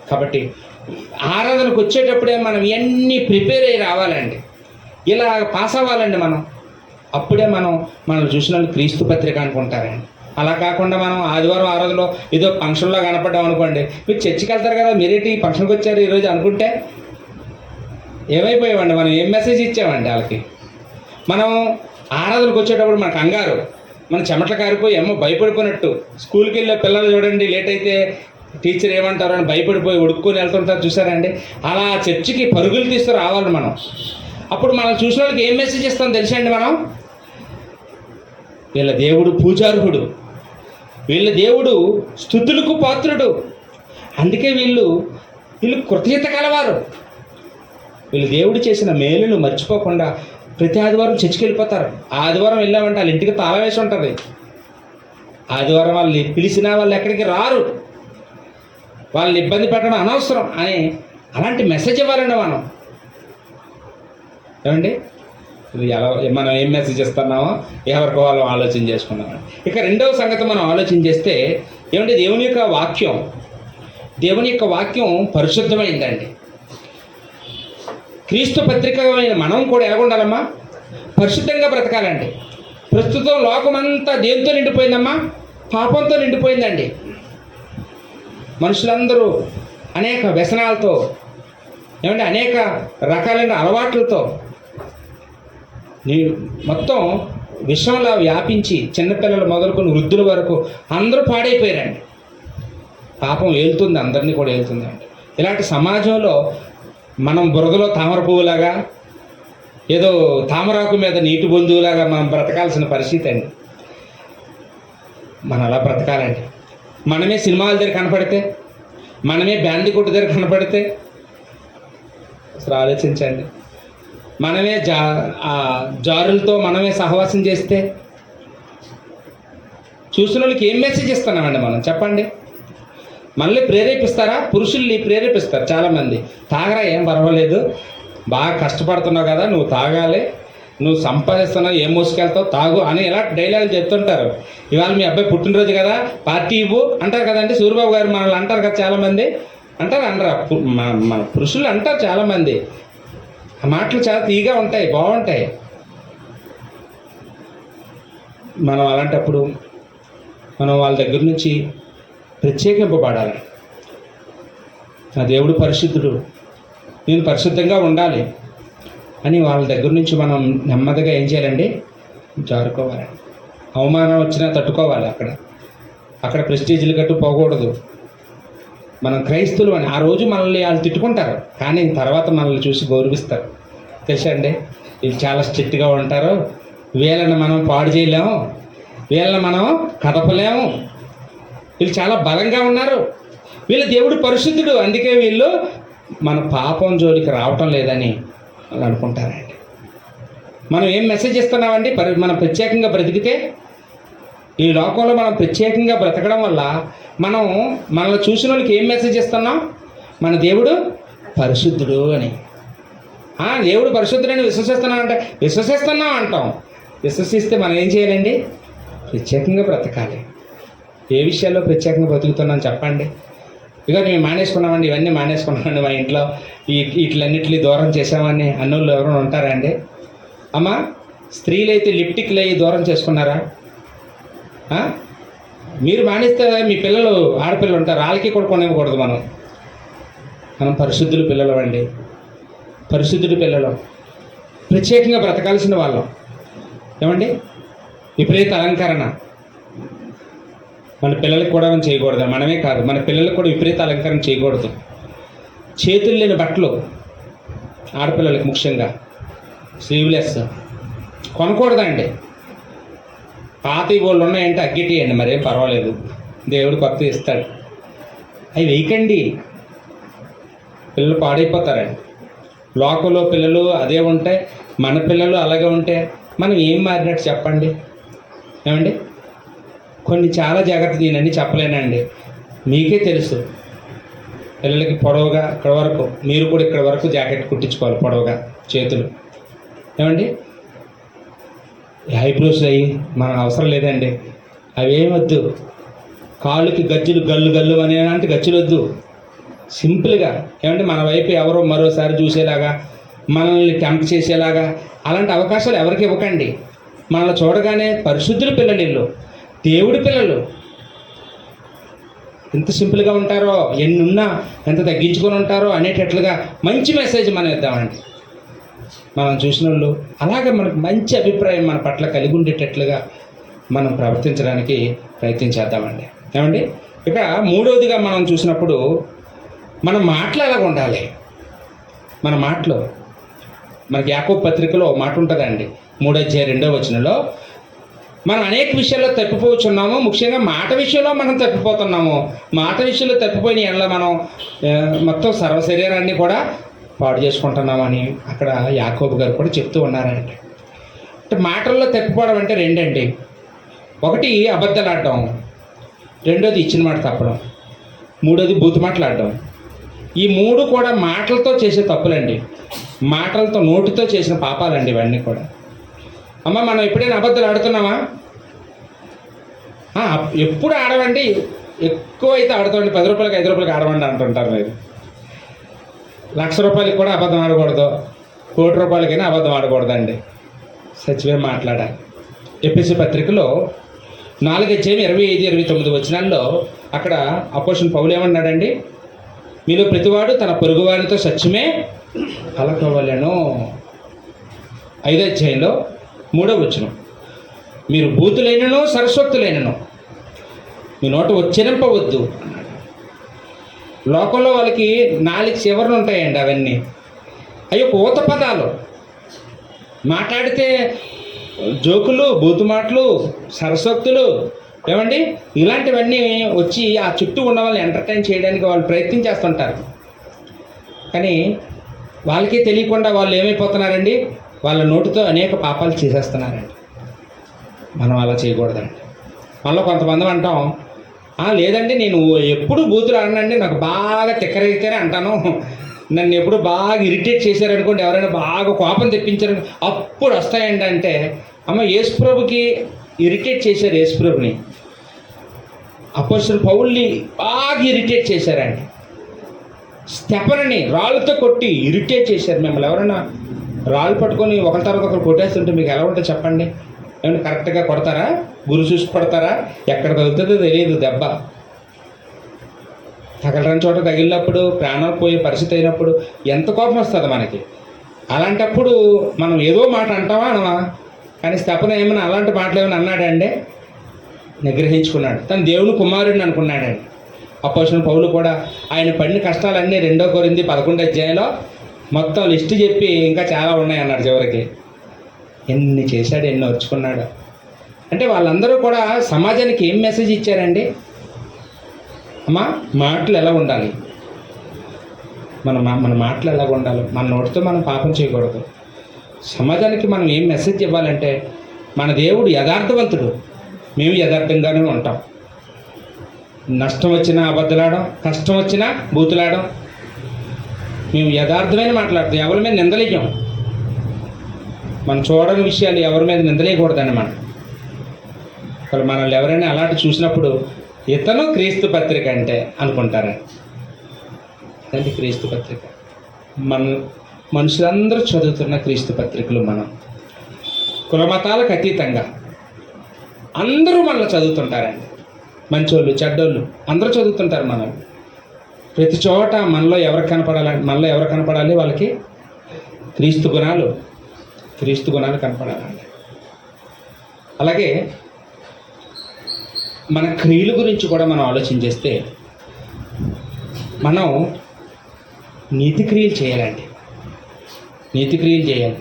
కాబట్టి ఆరాధనకు వచ్చేటప్పుడే మనం ఇవన్నీ ప్రిపేర్ అయ్యి రావాలండి, ఇలా పాస్ అవ్వాలండి మనం. అప్పుడే మనం చూసిన వాళ్ళు క్రీస్తు పత్రిక అనుకుంటారండి. అలా కాకుండా మనం ఆదివారం ఆరాధనలో ఏదో ఫంక్షన్లో కనపడ్డాం అనుకోండి, మీరు చర్చికి వెళ్తారు కదా, మీరేంటి ఫంక్షన్కి వచ్చారు ఈరోజు అనుకుంటే ఏమైపోయామండి? మనం ఏం మెసేజ్ ఇచ్చామండి వాళ్ళకి? మనం ఆరాధనకు వచ్చేటప్పుడు మనకు కంగారు, మన చెమటలు కారిపోయి ఏమో భయపడిపోయినట్టు. స్కూల్కి వెళ్ళే పిల్లలు చూడండి, లేట్ అయితే టీచర్ ఏమంటారు అని భయపడిపోయి ఉడుక్కొని వెళ్తుంటారు, చూసారండి? అలా చర్చికి పరుగులు తీస్తూ రావాలి మనం. అప్పుడు మనం చూసిన వాళ్ళకి ఏం మెసేజ్ ఇస్తాం తెలుసండి? మనం వీళ్ళ దేవుడు పూజార్హుడు, వీళ్ళ దేవుడు స్తుతులకు పాత్రుడు, అందుకే వీళ్ళు కృతజ్ఞత కలవారు. వీళ్ళు దేవుడు చేసిన మేలును మర్చిపోకుండా ప్రతి ఆదివారం చర్చికి వెళ్ళిపోతారు. ఆదివారం వెళ్ళామంటే వాళ్ళ ఇంటికి తాళం వేసి ఉంటుంది. ఆదివారం వాళ్ళని పిలిచినా వాళ్ళు ఎక్కడికి రారు, వాళ్ళని ఇబ్బంది పెట్టడం అనవసరం అని అలాంటి మెసేజ్ ఇవ్వాలండి మనం. ఏమండి ఇది ఎలా మనం ఏం మెసేజ్ ఇస్తున్నామో ఎవరికి వాళ్ళు ఆలోచన చేసుకున్నాం. ఇక రెండవ సంగతి మనం ఆలోచన చేస్తే ఏమంటే దేవుని యొక్క వాక్యం పరిశుద్ధమైందండి. క్రీస్తు పత్రిక మనం కూడా ఎలా ఉండాలమ్మా? పరిశుద్ధంగా బ్రతకాలండి. ప్రస్తుతం లోకమంతా దేంతో నిండిపోయిందమ్మా? పాపంతో నిండిపోయిందండి. మనుషులందరూ అనేక వ్యసనాలతో, ఏమంటే అనేక రకాలైన అలవాట్లతో మొత్తం విషయంలో వ్యాపించి చిన్నపిల్లలు మొదలుకొని వృద్ధుల వరకు అందరూ పాడైపోయారండి. పాపం వెళ్తుంది, అందరినీ కూడా వెళ్తుందండి. ఇలాంటి సమాజంలో మనం బురదలో తామర పువ్వులాగా, ఏదో తామరాకు మీద నీటి బొందువులాగా మనం బ్రతకాల్సిన పరిస్థితి అండి. మనం అలా బ్రతకాలండి. మనమే సినిమాల దగ్గర కనపడితే, మనమే బ్యాండ్ కొట్టు దగ్గర కనపడితే అసలు ఆలోచించండి. మనమే జారులతో మనమే సహవాసం చేస్తే చూసిన వాళ్ళకి ఏం మెసేజ్ ఇస్తున్నామండి మనం? చెప్పండి. మళ్ళీ ప్రేరేపిస్తారా? పురుషుల్ని ప్రేరేపిస్తారు చాలామంది. తాగరా, ఏం పర్వాలేదు, బాగా కష్టపడుతున్నావు కదా, నువ్వు తాగాలి, నువ్వు సంపాదిస్తున్నావు, ఏం మోసుకెళ్తావు, తాగు అని ఇలా డైలాగులు చెప్తుంటారు. ఇవాళ మీ అబ్బాయి పుట్టినరోజు కదా, పార్టీ ఇవ్వు అంటారు కదండి. సూర్యబాబు గారు మనల్ని అంటారు కదా, చాలామంది అంటారు. మన పురుషులు అంటారు చాలామంది. ఆ మాటలు చాలా తీగా ఉంటాయి, బాగుంటాయి. మనం అలాంటప్పుడు మనం వాళ్ళ దగ్గర నుంచి ప్రత్యేకింపబడాలి. నా దేవుడు పరిశుద్ధుడు, నేను పరిశుద్ధంగా ఉండాలి అని వాళ్ళ దగ్గర నుంచి మనం నెమ్మదిగా ఏం చేయాలండి? జారుకోవాలి. అవమానం వచ్చినా తట్టుకోవాలి. అక్కడ ప్రెస్టీజ్లు కట్టు పోకూడదు. మనం క్రైస్తువులు అని ఆ రోజు మనల్ని వాళ్ళు తిట్టుకుంటారు, కానీ తర్వాత మనల్ని చూసి గౌరవిస్తారు. తెలుసా అండి? వీళ్ళు చాలా స్ట్రిక్ట్గా ఉంటారు, వీళ్ళని మనం పాడు చేయలేము, వీళ్ళని మనం కదపలేము, వీళ్ళు చాలా బలంగా ఉన్నారు, వీళ్ళు దేవుడు పరిశుద్ధుడు, అందుకే వీళ్ళు మన పాపం జోలికి రావటం లేదని వాళ్ళు అనుకుంటారండి. మనం ఏం మెసేజ్ ఇస్తున్నామండి? మనం ప్రత్యేకంగా బ్రతికితే, ఈ లోకంలో మనం ప్రత్యేకంగా బ్రతకడం వల్ల మనం మనల్ని చూసిన వాళ్ళకి ఏం మెసేజ్ ఇస్తున్నాం? మన దేవుడు పరిశుద్ధుడు అని. దేవుడు పరిశుద్ధుడని విశ్వసిస్తున్నాం అంటాం. విశ్వసిస్తే మనం ఏం చేయాలండి? ప్రత్యేకంగా బ్రతకాలి. ఏ విషయాల్లో ప్రత్యేకంగా బ్రతుకుతున్నాం చెప్పండి? ఇక మేము మానేసుకున్నామండి, ఇవన్నీ మానేసుకున్నామండి, మా ఇంట్లో వీటిలన్నిటిని దూరం చేసామని అన్నోళ్ళు ఎవరైనా ఉంటారా అండి? అమ్మా, స్త్రీలు అయితే లిప్టిక్లు అయ్యి దూరం చేసుకున్నారా? మీరు మానేస్తే మీ పిల్లలు ఆడపిల్లలు ఉంటారు, వాళ్ళకి కూడా కొనివ్వకూడదు. మనం పరిశుద్ధులు పిల్లలు అండి, పరిశుద్ధుడి పిల్లలు, ప్రత్యేకంగా బ్రతకాల్సిన వాళ్ళం. ఏమండి? విపరీత అలంకరణ మన పిల్లలకు కూడా మనం చేయకూడదు. మనమే కాదు, మన పిల్లలకు కూడా విపరీత అలంకరణ చేయకూడదు. చేతులు లేని బట్టలు ఆడపిల్లలకి ముఖ్యంగా స్లీవ్లెస్ కొనకూడదండి. పాత వాళ్ళు ఉన్నాయంటే అగ్గిటియండి, మరేం పర్వాలేదు, దేవుడు కొత్త ఇస్తాడు. అవి వేయకండి, పిల్లలు పాడైపోతారండి. లోకంలో పిల్లలు అదే ఉంటే, మన పిల్లలు అలాగే ఉంటే మనం ఏం మారినట్టు చెప్పండి? ఏమండి? కొన్ని చాలా జాగ్రత్త, దీనన్నీ చెప్పలేనండి, మీకే తెలుసు. పిల్లలకి పొడవుగా ఇక్కడ వరకు, మీరు కూడా ఇక్కడ వరకు జాకెట్ కుట్టించుకోవాలి, పొడవుగా చేతులు. ఏమండి? ఐబ్రోస్ అయ్యి మనకు అవసరం లేదండి, అవేమొద్దు. కాళ్ళకి గజ్జులు గల్లు అనేలాంటి గజ్జులు వద్దు. సింపుల్గా, ఏమంటే మన వైపు ఎవరో మరోసారి చూసేలాగా, మనల్ని టెంప్ట్ చేసేలాగా అలాంటి అవకాశాలు ఎవరికి ఇవ్వకండి. మనల్ని చూడగానే పరిశుద్ధుల పిల్లలు, ఇల్లు దేవుడి పిల్లలు ఎంత సింపుల్గా ఉంటారో, ఎన్నున్నా ఎంత తగ్గించుకొని ఉంటారో అనేటట్లుగా మంచి మెసేజ్ మనం ఇద్దామండి. మనం చూసిన వాళ్ళు అలాగే మనకు మంచి అభిప్రాయం మన పట్ల కలిగి ఉండేటట్లుగా మనం ప్రవర్తించడానికి ప్రయత్నం చేద్దామండి. ఏమండి? ఇక మూడవదిగా మనం చూసినప్పుడు మన మాటలు ఎలాగ ఉండాలి? మన మాటలు, మనకి యాకోబు పత్రికలో మాట ఉంటుందండి, 3:2 మనం అనేక విషయాల్లో తప్పిపోతున్నాము. ముఖ్యంగా మాట విషయంలో మనం తప్పిపోతున్నాము. మాట విషయంలో తప్పిపోయిన ఎడల మనం మొత్తం సర్వ శరీరాన్ని కూడా పాడు చేసుకుంటున్నామని అక్కడ యాకోబు గారు కూడా చెప్తూ ఉన్నారండి. అంటే మాటల్లో తప్పిపోవడం అంటే రెండండి. ఒకటి అబద్ధాలు ఆడడం, రెండోది ఇచ్చిన మాట తప్పడం, మూడోది బూతు మాట్లాడడం. ఈ మూడు కూడా మాటలతో చేసే తప్పులండి, మాటలతో నోటితో చేసిన పాపాలండి ఇవన్నీ కూడా. అమ్మ, మనం ఎప్పుడైనా అబద్ధాలు ఆడుతున్నామా? ఎప్పుడు ఆడవండి, ఎక్కువ అయితే ఆడుతామండి. 10 రూపాయలకి 5 రూపాయలకి ఆడవండి అంటుంటారు. మీరు ₹1,00,000 కూడా అబద్ధం ఆడకూడదు, ₹1,00,00,000 అబద్ధం ఆడకూడదండి. సత్యమే మాట్లాడాలి. ఎఫెసీ పత్రికలో 4:25-29 అక్కడ అపోస్తలుడు పౌలు ఏమన్నాడండి? మీలో ప్రతివాడు తన పొరుగువారితో సత్యమే పలకవలెను. 5వ అధ్యాయంలో 3వ వచనం, మీరు బూతులైనను సరస్వక్తులైనను మీ నోట ఉచ్చరింపవద్దు అన్నాడు. లోకంలో వాళ్ళకి 4 చివరలు ఉంటాయండి, అవన్నీ అయ్యో ఊత పదాలు మాట్లాడితే, జోకులు, బూతు మాటలు, సరస్వక్తులు, ఏమండి, ఇలాంటివన్నీ వచ్చి ఆ చుట్టూ ఉన్న వాళ్ళని ఎంటర్టైన్ చేయడానికి వాళ్ళు ప్రయత్నం చేస్తుంటారు. కానీ వాళ్ళకి తెలియకుండా వాళ్ళు ఏమైపోతున్నారండి? వాళ్ళ నోటితో అనేక పాపాలు చేసేస్తున్నారండి. మనం అలా చేయకూడదండి. మనలో కొంతమంది అంటాం, లేదండి నేను ఎప్పుడు బూతులు ఆడనండి, నాకు బాగా తిక్కరైతేనే అంటాను, నన్ను ఎప్పుడు బాగా ఇరిటేట్ చేశారనుకోండి, ఎవరైనా బాగా కోపం తెప్పించారని అప్పుడు వస్తాయండి. అంటే అమ్మ, యేసుప్రభుకి ఇరిటేట్ చేశారు, యేసుప్రభుని అపోస్తలుడు పౌల్ని బాగా ఇరిటేట్ చేశారండి. స్తెఫనుని రాళ్ళతో కొట్టి ఇరిటేట్ చేశారు. మిమ్మల్ని ఎవరైనా రాళ్ళు పట్టుకొని ఒకరి తర్వాత ఒకరు కొట్టేస్తుంటే మీకు ఎలా ఉంటుంది చెప్పండి? ఏమైనా కరెక్ట్గా కొడతారా? గురి చూసి కొడతారా? ఎక్కడ తగ్గుతుందో తెలియదు దెబ్బ. తగలరాని చోట తగిలినప్పుడు ప్రాణాలు పోయే పరిస్థితి అయినప్పుడు ఎంత కోపం వస్తుంది మనకి. అలాంటప్పుడు మనం ఏదో మాట అంటావా అనవా? కానీ స్తెఫను ఏమైనా అలాంటి మాటలు ఏమైనా అన్నాడండి? నిగ్రహించుకున్నాడు. తను దేవుని కుమారుడిని అనుకున్నాడండి. అపోస్తలుడైన పౌలు కూడా ఆయన పడిన కష్టాలన్నీ 2 కొరింథీ 11 అధ్యాయంలో మొత్తం లిస్టు చెప్పి ఇంకా చాలా ఉన్నాయి అన్నాడు చివరికి. ఎన్ని చేశాడు, ఎన్ని ఓర్చుకున్నాడు. అంటే వాళ్ళందరూ కూడా సమాజానికి ఏం మెసేజ్ ఇచ్చారండి? అమ్మా, మాటలు ఎలా ఉండాలి, మన మాటలు ఎలాగ ఉండాలి, మన నోటితో మనం పాపం చేయకూడదు. సమాజానికి మనం ఏం మెసేజ్ ఇవ్వాలంటే మన దేవుడు యథార్థవంతుడు, మేము యథార్థంగానే ఉంటాం. నష్టం వచ్చినా అబద్ధలాడడం, కష్టం వచ్చినా బూతులాడడం, మేము యథార్థమైన మాట్లాడతాం. ఎవరి మీద నిందలేయం. మనం చూడని విషయాలు ఎవరి మీద నిందలేయకూడదండి. వాళ్ళు మనల్ని ఎవరైనా అలాంటి చూసినప్పుడు ఇతను క్రీస్తు పత్రిక అంటే అనుకుంటారా? అంటే క్రీస్తు పత్రిక మనుషులందరూ చదువుతున్న క్రీస్తు పత్రికలు. మనం కులమతాలకు అతీతంగా అందరూ మనలో చదువుతుంటారండి. మంచోళ్ళు చెడ్డోళ్ళు అందరూ చదువుతుంటారు. మనం ప్రతి చోట మనలో ఎవరు కనపడాలి? వాళ్ళకి క్రీస్తు గుణాలు కనపడాలండి. అలాగే మన క్రియల గురించి కూడా మనం ఆలోచన చేస్తే మనం నీతి క్రియలు చేయాలండి. నీతి క్రియలు చేయాలి.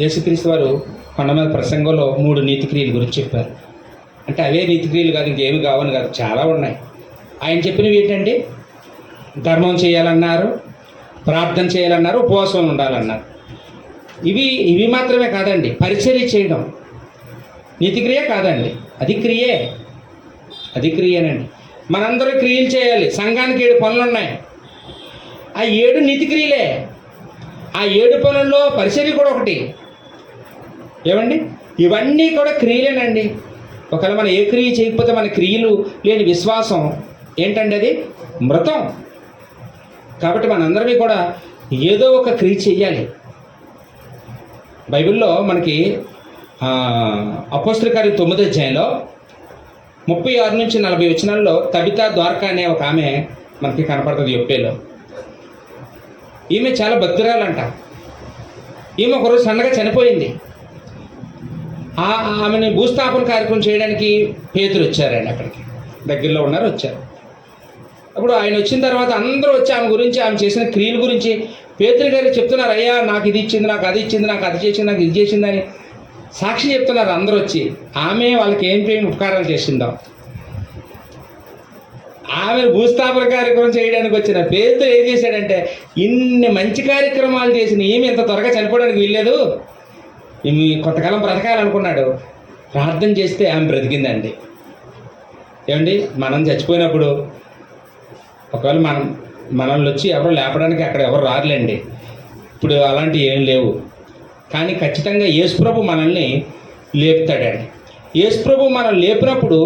యేసుక్రీస్తు వారు కొండ మీద ప్రసంగంలో 3 నీతి క్రియల గురించి చెప్పారు. అంటే అవే నీతి క్రియలు కాదు, ఇంకేమి కావని కాదు, చాలా ఉన్నాయి. ఆయన చెప్పినవి ఏంటంటే ధర్మం చేయాలన్నారు, ప్రార్థన చేయాలన్నారు, ఉపవాసం ఉండాలన్నారు. ఇవి మాత్రమే కాదండి. పరిచర్య చేయడం నీతి క్రియ కాదండి, అది క్రియనండి. మనందరూ క్రియలు చేయాలి. సంఘానికి 7 పనులు ఉన్నాయి. ఆ 7 నీతి క్రియలే. ఆ 7 పనుల్లో పరిచర్య కూడా ఒకటి. ఏమండి, ఇవన్నీ కూడా క్రియలేనండి. ఒకవేళ మనం ఏ క్రియ చేయకపోతే మన క్రియలు లేని విశ్వాసం ఏంటండి? అది మృతం. కాబట్టి మనందరినీ కూడా ఏదో ఒక క్రియ చెయ్యాలి. బైబిల్లో మనకి అపోస్తలుల కార్యం 9వ అధ్యాయంలో 36 నుంచి 40 వచనాల్లో తబితా ద్వారకా అనే ఒక ఆమె మనకి కనపడుతుంది. యొప్పేలో ఈమె చాలా భక్తురాలంట. ఈమె ఒకరోజు సన్నగా చనిపోయింది. ఆమెను భూస్థాపన కార్యక్రమం చేయడానికి పేతురు వచ్చారండి. అక్కడికి దగ్గరలో వచ్చారు. అప్పుడు ఆయన వచ్చిన తర్వాత అందరూ వచ్చి ఆమె గురించి, ఆమె చేసిన క్రియల గురించి పేతురు గారికి చెప్తున్నారు. అయ్యా, నాకు ఇది ఇచ్చింది, నాకు అది ఇచ్చింది, నాకు అది చేసింది, నాకు ఇది చేసిందని సాక్షి చెప్తున్నారు అందరూ వచ్చి. ఆమె వాళ్ళకి ఏం ఉపకారాలు చేసిందో. ఆమె భూస్థాపన కార్యక్రమం చేయడానికి వచ్చిన పేతురు ఏం చేశాడంటే, ఇన్ని మంచి కార్యక్రమాలు చేసిన ఈమె ఇంత త్వరగా చనిపోవడానికి వీల్లేదు, ఈమె కొంతకాలం బ్రతకాలనుకున్నాడు. ప్రార్థన చేస్తే ఆమె బ్రతికిందండి. ఏమండి, మనం చచ్చిపోయినప్పుడు ఒకవేళ మనల్ని వచ్చి ఎవరు లేపడానికి అక్కడ ఎవరు రారులేండి. ఇప్పుడు అలాంటివి ఏం లేవు. కానీ ఖచ్చితంగా యేసుప్రభు మనల్ని లేపుతాడండి. యేసుప్రభు మనం లేపినప్పుడు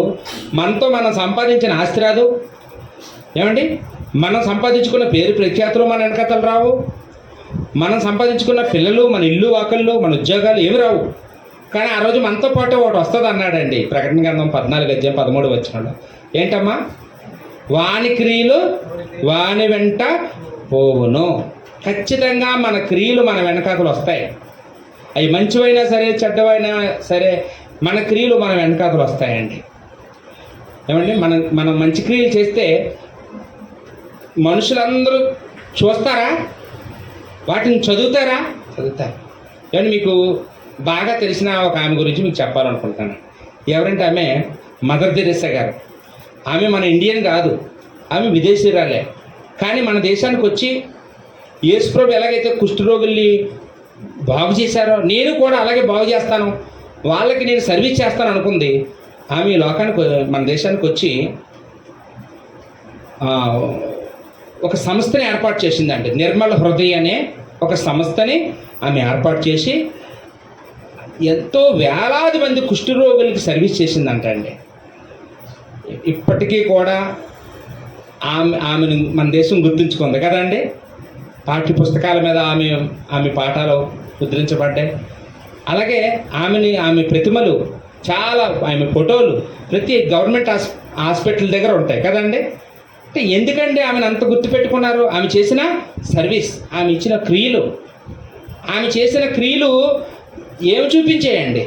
మనతో మనం సంపాదించిన ఆస్తి రాదు. ఏమండి, మనం సంపాదించుకున్న పేరు ప్రఖ్యాతులు మన వెనకతలు రావు. మనం సంపాదించుకున్న పిల్లలు, మన ఇల్లు వాకళ్ళు, మన ఉద్యోగాలు ఏమి రావు. కానీ ఆ రోజు మనతో పాటు ఒకటి వస్తుంది అన్నాడండి. ప్రకటన గ్రంథం 14 అధ్యాయం 13 వచనంలో. ఏంటమ్మా? వాని క్రియలు వాని వెంట పోవును. ఖచ్చితంగా మన క్రియలు మన వెనకాతలు వస్తాయి. అవి మంచివైనా సరే, చెడ్డవైనా సరే, మన క్రియలు మన వెనకాతలు వస్తాయండి. ఏమండి, మనం మంచి క్రియలు చేస్తే మనుషులందరూ చూస్తారా? వాటిని చదువుతారు. ఏమంటే, మీకు బాగా తెలిసిన ఒక ఆమె గురించి మీకు చెప్పాలనుకుంటున్నాను. ఎవరంటే ఆమె మదర్ తెరెసా గారు. ఆమె మన ఇండియన్ కాదు, ఆమె విదేశీరాలే. కానీ మన దేశానికి వచ్చి యేసుప్రభు ఎలాగైతే కుష్ఠరోగుల్ని బాగు చేశారో, నేను కూడా అలాగే బాగు చేస్తాను, వాళ్ళకి నేను సర్వీస్ చేస్తాను అనుకుంది. ఆమె ఈ లోకానికి, మన దేశానికి వచ్చి ఒక సంస్థని ఏర్పాటు చేసిందండి. నిర్మల హృదయ అనే ఒక సంస్థని ఆమె ఏర్పాటు చేసి ఎంతో వేలాది మంది కుష్ఠరోగులకి సర్వీస్ చేసిందంట అండి. ఇప్పటికీ కూడా ఆమెను మన దేశం గుర్తుంచుకుంది కదండి. పాఠ్య పుస్తకాల మీద ఆమె పాఠాలు ముద్రించబడ్డాయి. అలాగే ఆమె ప్రతిమలు చాలా, ఆమె ఫోటోలు ప్రతి గవర్నమెంట్ హాస్పిటల్ దగ్గర ఉంటాయి కదండి. అంటే ఎందుకండి ఆమెను అంత గుర్తుపెట్టుకున్నారు? ఆమె చేసిన సర్వీస్, ఆమె ఇచ్చిన క్రియలు, ఆమె చేసిన క్రియలు ఏమి చూపించేయండి?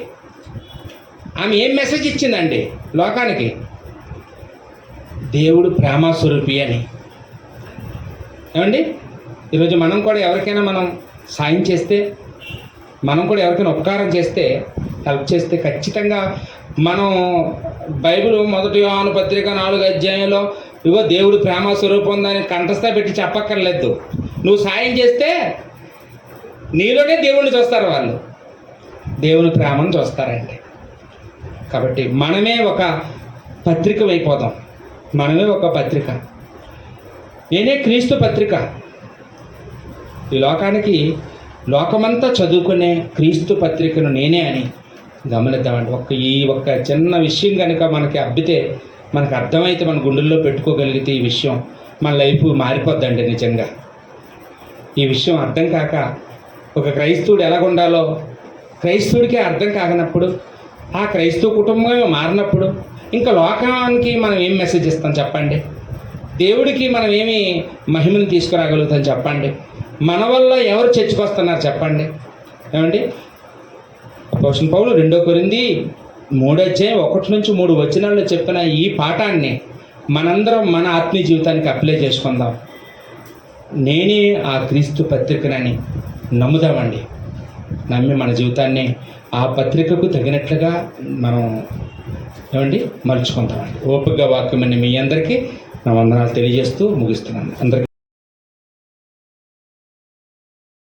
ఆమె ఏం మెసేజ్ ఇచ్చిందండి లోకానికి? దేవుడు ప్రేమస్వరూపి అని. ఏమండి, ఈరోజు మనం కూడా ఎవరికైనా మనం సాయం చేస్తే, మనం కూడా ఎవరికైనా ఉపకారం చేస్తే, హెల్ప్ చేస్తే, ఖచ్చితంగా మనం బైబిల్ 1 యోహాను పత్రిక 4 అధ్యాయంలో ఇగో దేవుడు ప్రేమ స్వరూపం ఉందని కంఠస్థ పెట్టి చెప్పక్కర్లేదు. నువ్వు సాయం చేస్తే నీలోనే దేవుణ్ణి చూస్తారు, వాళ్ళు దేవుని ప్రేమను చూస్తారండి. కాబట్టి మనమే ఒక పత్రిక అయిపోదాం. మనమే ఒక పత్రిక. నేనే క్రీస్తు పత్రిక. ఈ లోకానికి, లోకమంతా చదువుకునే క్రీస్తు పత్రికను నేనే అని గమనిద్దామండి. ఈ ఒక్క చిన్న విషయం కనుక మనకి అబ్బితే, మనకు అర్థమైతే, మన గుండెల్లో పెట్టుకోగలిగితే ఈ విషయం, మన లైఫ్ మారిపోద్దండి నిజంగా. ఈ విషయం అర్థం కాక ఒక క్రైస్తవుడు ఎలాగుండాలో క్రైస్తవుడికే అర్థం కాకనప్పుడు, ఆ క్రైస్తవ కుటుంబమే మారినప్పుడు ఇంకా లోకానికి మనం ఏం మెసేజ్ ఇస్తాం చెప్పండి? దేవుడికి మనం ఏమి మహిమను తీసుకురాగలుగుతాం చెప్పండి? మన వల్ల ఎవరు చర్చకొస్తున్నారు చెప్పండి? ఏమండి, అపోస్తలుడైన పౌలు 2 కొరింథీ 3 అధ్యాయం 1 నుంచి 3 వచనాల్లో చెప్పిన ఈ పాఠాన్ని మనందరం మన ఆత్మీయ జీవితానికి అప్లై చేసుకుందాం. నేనే ఆ క్రీస్తు పత్రికనని నమ్ముదామండి. నమ్మి మన జీవితాన్ని ఆ పత్రికకు తగినట్లుగా మనం ఏమండి మలుచుకుంటామండి. ఓపికగా వాక్యం అని మీ అందరికీ నా వందనాలు తెలియజేస్తూ ముగిస్తున్నాను. అందరికీ